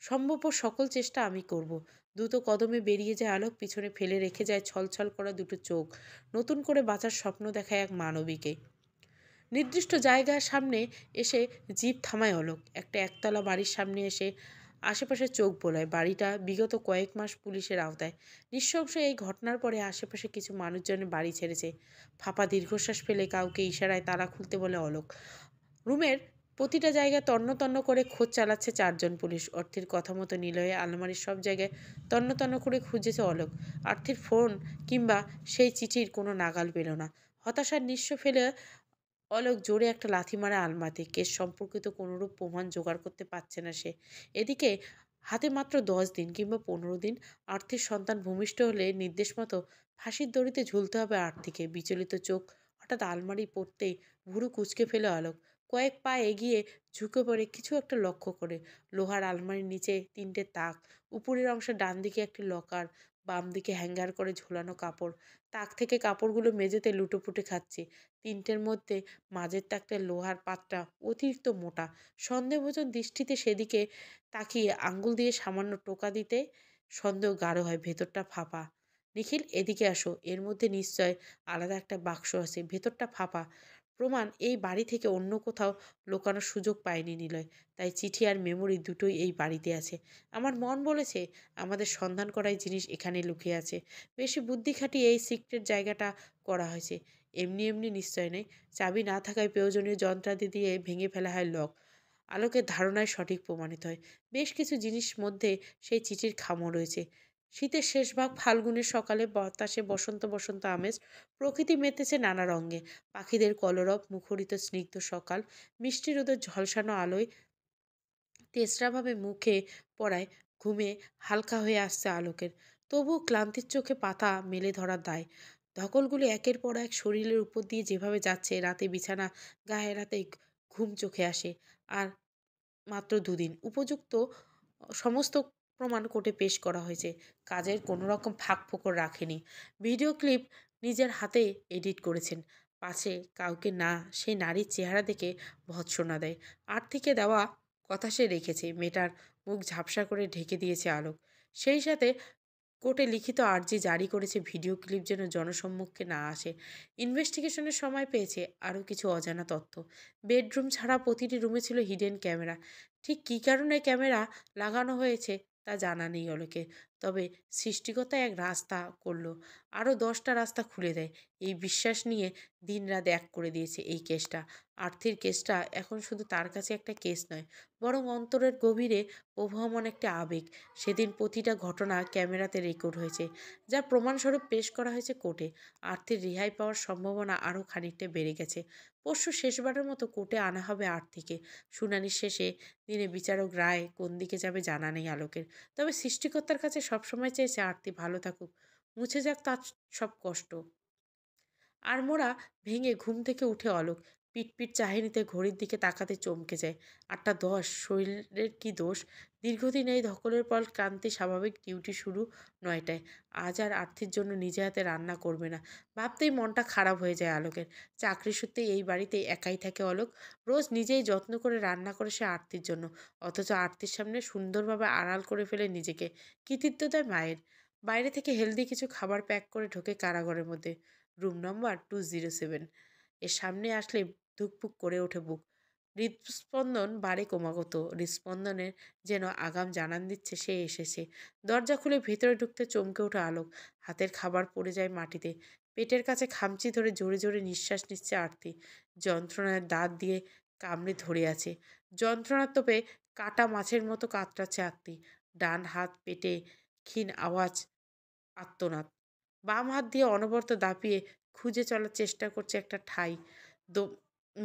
S1: সম্ভবপর সকল চেষ্টা আমি করব। দ্রুত কদমে বেরিয়ে যায় আলোক, পিছনে ফেলে রেখে যায় ছলছল করা দুটো চোখ। নতুন করে বাঁচার স্বপ্ন দেখায় এক মানবীকে। নির্দিষ্ট জায়গার সামনে এসে জিপ থামায় অলোক। একটা একতলা বাড়ির সামনে এসে আশেপাশে চোখ বোলায়। বাড়িটা বিগত কয়েক মাস পুলিশের আওতায়। নৃশংস এই ঘটনার পরে আশেপাশে কিছু মানুষজনের বাড়ি ছেড়েছে। ফাঁপা দীর্ঘশ্বাস ফেলে কাউকে ইশারায় তালা খুলতে বলে অলোক। রুমের প্রতিটা জায়গায় তন্ন তন্ন করে খোঁজ চালাচ্ছে 4 জন পুলিশ। অর্থের কথা মতো নিলয়ে আলমারির সব জায়গায় তন্ন তন্ন করে খুঁজেছে অলোক। আর্থির ফোন কিংবা সেই চিঠির কোনো নাগাল পেল না। হতাশার নিঃস্ব ফেলে অলোক জোরে একটা লাথি মারে আলমারিতে। কেস সম্পর্কিত কোনোরূপ প্রমাণ জোগাড় করতে পারছে না সে। এদিকে হাতে মাত্র 10 দিন কিংবা 15 দিন। আর্থির সন্তান ভূমিষ্ঠ হলে নির্দেশ মতো ফাঁসির দড়িতে ঝুলতে হবে আর্থিকে। বিচলিত চোখ হঠাৎ আলমারি পড়তেই ভুরু কুঁচকে ফেলে অলোক। কয়েক পা এগিয়ে ঝুঁকে পড়ে কিছু একটা লক্ষ্য করে। লোহার আলমারির নিচে 3টে তাক, উপরের অংশে ডান দিকে একটি লকার, বাম দিকে হ্যাঙ্গার করে ঝোলানো কাপড়। তাক থেকে কাপড়গুলো মেঝেতে লুটোপুটে খাচ্ছে। 3টের মধ্যে মাঝের তাকটার লোহার পাতটা অতিরিক্ত মোটা। সন্দেহভাজন দৃষ্টিতে সেদিকে তাকিয়ে আঙ্গুল দিয়ে সামান্য টোকা দিতে সন্দেহ গাঢ় হয়। ভেতরটা ফাঁপা। নিখিল, এদিকে আসো। এর মধ্যে নিশ্চয় আলাদা একটা বাক্স আছে। ভেতরটা ফাঁপা। প্রমাণ এই বাড়ি থেকে অন্য কোথাও লোকানোর সুযোগ পায়নি নিলয়। তাই চিঠি আর মেমোরি দুটোই এই বাড়িতে আছে। আমার মন বলেছে আমাদের সন্ধান করাই জিনিস এখানে লুকিয়ে আছে। বেশি বুদ্ধি খাটিয়ে এই সিক্রেট জায়গাটা করা হয়েছে। এমনি এমনি নিশ্চয় নেই। চাবি না থাকায় প্রয়োজনীয় যন্ত্রাদি দিয়ে ভেঙে ফেলা হয় লক। আলোকের ধারণায় সঠিক প্রমাণিত হয়। বেশ কিছু জিনিস মধ্যে সেই চিঠির খামও রয়েছে। শীতের শেষ ভাগ, ফাল্গুনের সকালে বাতাসে বসন্ত বসন্ত আমেজ। প্রকৃতি মেতেছে নানা রঙে। পাখিদের কলরব, মুখরিত স্নিগ্ধ সকাল, মিষ্টি রোদের ঝলসানো আলোয় তেসরাভাবে মুখে পড়ায় ঘুমে হালকা হয়ে আসছে আলোকের। তবুও ক্লান্তির চোখে পাতা মেলে ধরার দায়। ধকলগুলো একের পর এক শরীরের উপর দিয়ে যেভাবে যাচ্ছে, রাতে বিছানা গায়ে এড়াতেই ঘুম চোখে আসে। আর মাত্র 2 দিন। উপযুক্ত সমস্ত প্রমাণ কোর্টে পেশ করা হয়েছে। কাজের কোনো রকম ফাঁকফোকর রাখেনি। ভিডিও ক্লিপ নিজের হাতে এডিট করেছেন। পাশে কাউকে না সেই নারীর চেহারা দেখে ভৎসনা দেয়। আর্থিকে দেওয়া কথা সে রেখেছে। মেয়েটার মুখ ঝাপসা করে ঢেকে দিয়েছে আলোক। সেই সাথে কোর্টে লিখিত আর্জি জারি করেছে ভিডিও ক্লিপ যেন জনসম্মুখে না আসে। ইনভেস্টিগেশনের সময় পেয়েছে আরও কিছু অজানা তথ্য। বেডরুম ছাড়া প্রতিটি রুমে ছিল হিডেন ক্যামেরা। ঠিক কী কারণে ক্যামেরা লাগানো হয়েছে তা জানা নেই অলোকে। তবে সৃষ্টিকর্তা এক রাস্তা করলো, আরও 10টা রাস্তা খুলে দেয়। এই বিশ্বাস নিয়ে দিনরাত এক করে দিয়েছে এই কেসটা। আর্থির কেসটা এখন শুধু তার কাছে একটা কেস নয়, বরং অন্তরের গভীরে প্রবহমান একটা আবেগ। সেদিন প্রতিটা ঘটনা ক্যামেরাতে রেকর্ড হয়েছে, যা প্রমাণস্বরূপ পেশ করা হয়েছে কোর্টে। আর্থির রেহাই পাওয়ার সম্ভাবনা আরও খানিকটা বেড়ে গেছে। পরশু শেষবারের মতো কোর্টে আনা হবে আর্থিকে। শুনানির শেষে দিনে বিচারক রায় কোন দিকে যাবে জানা নেই আলোকের। তবে সৃষ্টিকর্তার কাছে সবসময় চেয়েছে আরতি ভালো থাকুক, মুছে যাক তার সব কষ্ট। আড়মোড়া ভেঙে ঘুম থেকে উঠে অলোক পিটপিট চাহিনিতে ঘড়ির দিকে তাকাতে চমকে যায়। 8টা 10। শরীরের কি দোষ? দীর্ঘদিন এই ধকলের পর ক্লান্তি স্বাভাবিক। ডিউটি শুরু 9টায়। আজ আর আর্থির জন্য নিজে হাতে রান্না করবে না ভাবতেই মনটা খারাপ হয়ে যায় আলোকের। চাকরি সূত্রে এই বাড়িতে একাই থাকে অলোক। রোজ নিজেই যত্ন করে রান্না করে সে আরতির জন্য। অথচ আরতির সামনে সুন্দরভাবে আড়াল করে ফেলে নিজেকে। কৃতিত্ব দেয় মায়ের। বাইরে থেকে হেলদি কিছু খাবার প্যাক করে ঢোকে কারাগারের মধ্যে। Room number 207। এর সামনে আসলে ধুকপুক করে ওঠে বুক। হৃদস্পন্দন বাড়ে ক্রমাগত। হৃদস্পন্দনের যেন আগাম জানান দিচ্ছে সে এসেছে। দরজা খুলে ভেতরে ঢুকতে চমকে ওঠে আলোক। হাতের খাবার পড়ে যায় মাটিতে। পেটের কাছে খামচি ধরে জোরে জোরে নিঃশ্বাস নিচ্ছে আরতি। যন্ত্রণায় দাঁত দিয়ে কামড়ে ধরে আছে। যন্ত্রণার তোপে কাটা মাছের মতো কাতরাচ্ছে আরতি। ডান হাত পেটে, ক্ষীণ আওয়াজ আর্তনাদ। বাম হাত দিয়ে অনবরত দাপিয়ে খুঁজে চলার চেষ্টা করছে একটা ঠাঁই। দম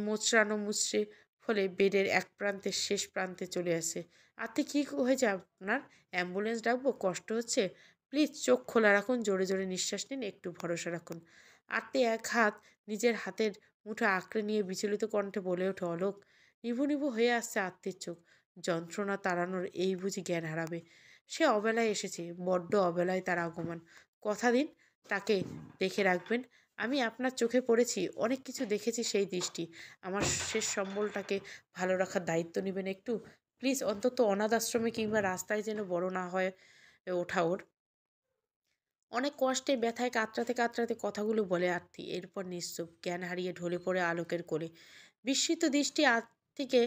S1: মোচড়ানো মুচড়ে ফলে বেডের এক প্রান্তে শেষ প্রান্তে চলে আসে। আত্মি কী হয়েছে আপনার? অ্যাম্বুলেন্স ডাকবো? কষ্ট হচ্ছে? প্লিজ চোখ খোলা রাখুন, জোরে জোরে নিঃশ্বাস নিন, একটু ভরসা রাখুন। আত্মি এক হাত নিজের হাতের মুঠো আঁকড়ে নিয়ে বিচলিত কণ্ঠে বলে ওঠে, অলোক। নিভু নিভু হয়ে আসছে আত্মির চোখ। যন্ত্রণা তাড়ানোর এই বুঝি জ্ঞান হারাবে? সে অবেলায় এসেছে, বড্ড অবেলায় তার আগমন। কথা দিন তাকে দেখে রাখবেন। আমি আপনার চোখে পড়েছি, অনেক কিছু দেখেছি, সেই দৃষ্টি। আমার শেষ সম্বলটাকে ভালো রাখার দায়িত্ব নেবেন একটু প্লিজ। অন্তত অনাথ আশ্রমে কিংবা রাস্তায় যেন বড় না হয় ওঠা ওর। অনেক কষ্টে ব্যথায় কাতরাতে কাতরাতে কথাগুলো বলে আরতি। এরপর নিশ্চুপ জ্ঞান হারিয়ে ঢলে পড়ে আলোকের কোলে। বিস্মিত দৃষ্টি আজ থেকে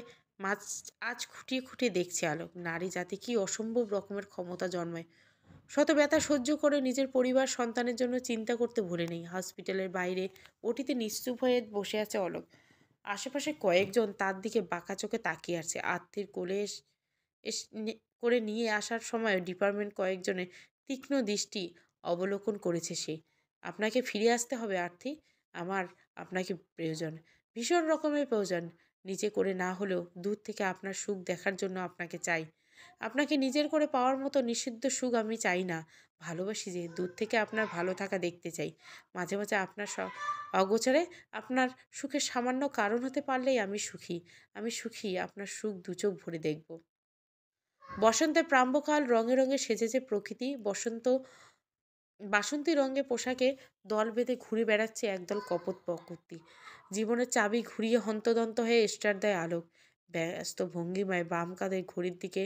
S1: মাছ আজ খুঁটিয়ে খুঁটিয়ে দেখছে আলোক। নারী জাতি কি অসম্ভব রকমের ক্ষমতা জন্মায়। শত ব্যথা সহ্য করে নিজের পরিবার সন্তানের জন্য চিন্তা করতে ভুলে নেই। হসপিটালের বাইরে ওটিতে নিশ্চুপ হয়ে বসে আছে অলোক। আশেপাশে কয়েকজন তার দিকে বাঁকা চোখে তাকিয়ে আছে। আত্মীর কোলে করে নিয়ে আসার সময় ডিপার্টমেন্ট কয়েকজনে তীক্ষ্ণ দৃষ্টি অবলোকন করেছে সে। আপনাকে ফিরে আসতে হবে আর্থি। আমার আপনাকে প্রয়োজন, ভীষণ রকমের প্রয়োজন। নিজে করে না হলেও দূর থেকে আপনার সুখ দেখার জন্য আপনাকে চাই। আপনাকে নিজের করে পাওয়ার মতো নিষিদ্ধ সুখ আমি চাই না। ভালোবাসি যে, দূর থেকে আপনার ভালো থাকা দেখতে চাই। মাঝে মাঝে আপনার অগোচরে আপনার সুখের সামান্য কারণ হতে পারলেই আমি সুখী। আমি সুখী, আপনার সুখ দুচোখ ভরে দেখব। বসন্তের প্রাম্বকাল, রঙে রঙে সেজেছে প্রকৃতি। বাসন্তী রঙে পোশাকে দল বেঁধে ঘুরে বেড়াচ্ছে একদল কপট প্রকৃতি। জীবনের চাবি ঘুরিয়ে হন্তদন্ত হয়ে স্টার্ট দেয় আলোক। ব্যস্ত ভঙ্গিমায় বাম কাঁধে ঘড়ির দিকে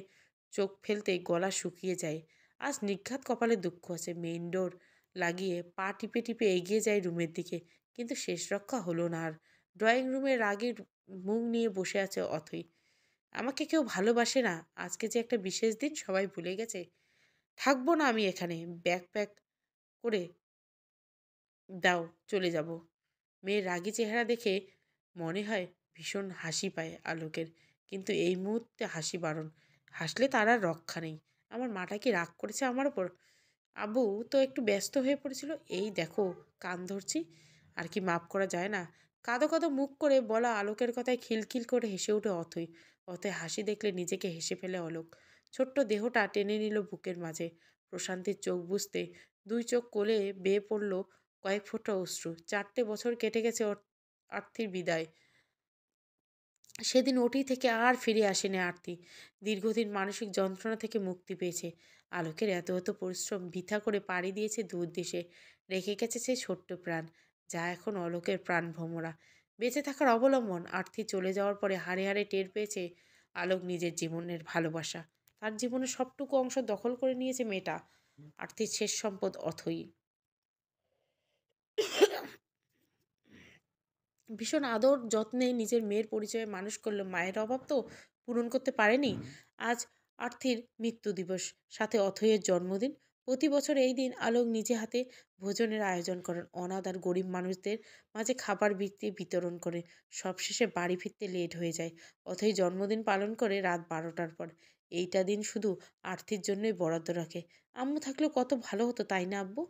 S1: চোখ ফেলতেই গলা শুকিয়ে যায়। আজ নিঘাত কপালে দুঃখ আছে। মেইন ডোর লাগিয়ে পা টিপে টিপে এগিয়ে যায় রুমের দিকে, কিন্তু শেষ রক্ষা হলো না আর। ড্রয়িং রুমে রাগের মুখ নিয়ে বসে আছে অথই। আমাকে কেউ ভালোবাসে না, আজকে যে একটা বিশেষ দিন সবাই ভুলে গেছে। থাকবো না আমি এখানে, ব্যাগ প্যাক করে দাও, চলে যাব। মেয়ের রাগী চেহারা দেখে মনে হয় ভীষণ হাসি পায় আলোকের, কিন্তু এই মুহূর্তে হাসি বারণ। হাসলে তার আর রক্ষা নেই। আমার মাটা কি রাগ করেছে আমার ওপর? আব্বু তো একটু ব্যস্ত হয়ে পড়েছিল, এই দেখো কান ধরছি। আর কি মাপ করা যায় না? কাঁদো কাঁদো মুখ করে বলা আলোকের কথায় খিলখিল করে হেসে ওঠে অথই। অথই হাসি দেখলে নিজেকে হেসে ফেলে অলোক। ছোট্ট দেহটা টেনে নিল বুকের মাঝে। প্রশান্তির চোখ বুঝতে দুই চোখ কোলে বেয়ে পড়ল কয়েক ফোঁটা অশ্রু। 4টে বছর কেটে গেছে আর্থির বিদায়। সেদিন ওটি থেকে আর ফিরে আসেনি আরতি। দীর্ঘদিন মানসিক যন্ত্রণা থেকে মুক্তি পেয়েছে। আলোকের এত এত পরিশ্রম বৃথা করে পাড়ি দিয়েছে দূর দেশে। রেখে গেছে সে ছোট্ট প্রাণ, যা এখন অলোকের প্রাণ ভোমরা। বেঁচে থাকার অবলম্বন। আরতি চলে যাওয়ার পরে হাড়ে হাড়ে টের পেয়েছে আলোক নিজের জীবনের ভালোবাসা। তার জীবনের সবটুকু অংশ দখল করে নিয়েছে মেয়েটা। আরতির শেষ সম্পদ অথই। ভীষণ আদর যত্নে নিজের মেয়ের পরিচয়ে মানুষ করলো, মায়ের অভাব তো পূরণ করতে পারেনি। আজ আর্থির মৃত্যু দিবস, সাথে অথয়ের জন্মদিন। প্রতি বছর এই দিন আলোক নিজে হাতে ভোজনের আয়োজন করেন। অনাথ আর গরিব মানুষদের মাঝে খাবার বিতরণ করে। সবশেষে বাড়ি ফিরতে লেট হয়ে যায়। অথই জন্মদিন পালন করে রাত 12টার পর। এইটা দিন শুধু আর্থির জন্যই বরাদ্দ রাখে। আম্মু থাকলেও কত ভালো হতো, তাই না আব্বু?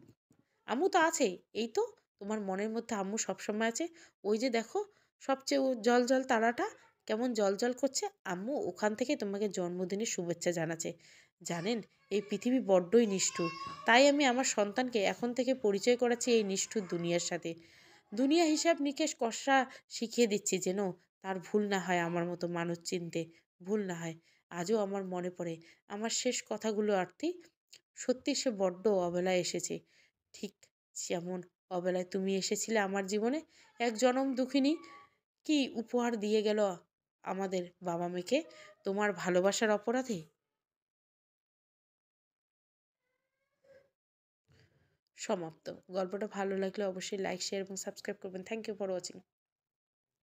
S1: আম্মু তো আছেই। এই তো, তোমার মনের মধ্যে আম্মু সবসময় আছে। ওই যে দেখো, সবচেয়ে জল তারাটা কেমন জল করছে। আম্মু ওখান থেকে তোমাকে জন্মদিনের শুভেচ্ছা জানাচ্ছে। জানেন, এই পৃথিবী বড্ডই নিষ্ঠুর। তাই আমি আমার সন্তানকে এখন থেকে পরিচয় করাচ্ছি এই নিষ্ঠুর দুনিয়ার সাথে। দুনিয়া হিসাব নিকেশ কষা শিখিয়ে দিচ্ছি, যেন তার ভুল না হয় আমার মতো মানুষ চিনতে। ভুল না হয়। আজও আমার মনে পড়ে আমার শেষ কথাগুলো আরতি। সত্যি সে বড্ড অবেলায় এসেছে। ঠিক যেমন অবেলায় তুমি এসেছিলে আমার জীবনে। এক জনম দুঃখিনী কি উপহার দিয়ে গেল আমাদের বাবা মেয়েকে, তোমার ভালোবাসার অপরাধে। সমাপ্ত। গল্পটা ভালো লাগলে অবশ্যই লাইক, শেয়ার এবং সাবস্ক্রাইব করবেন। Thank you for watching.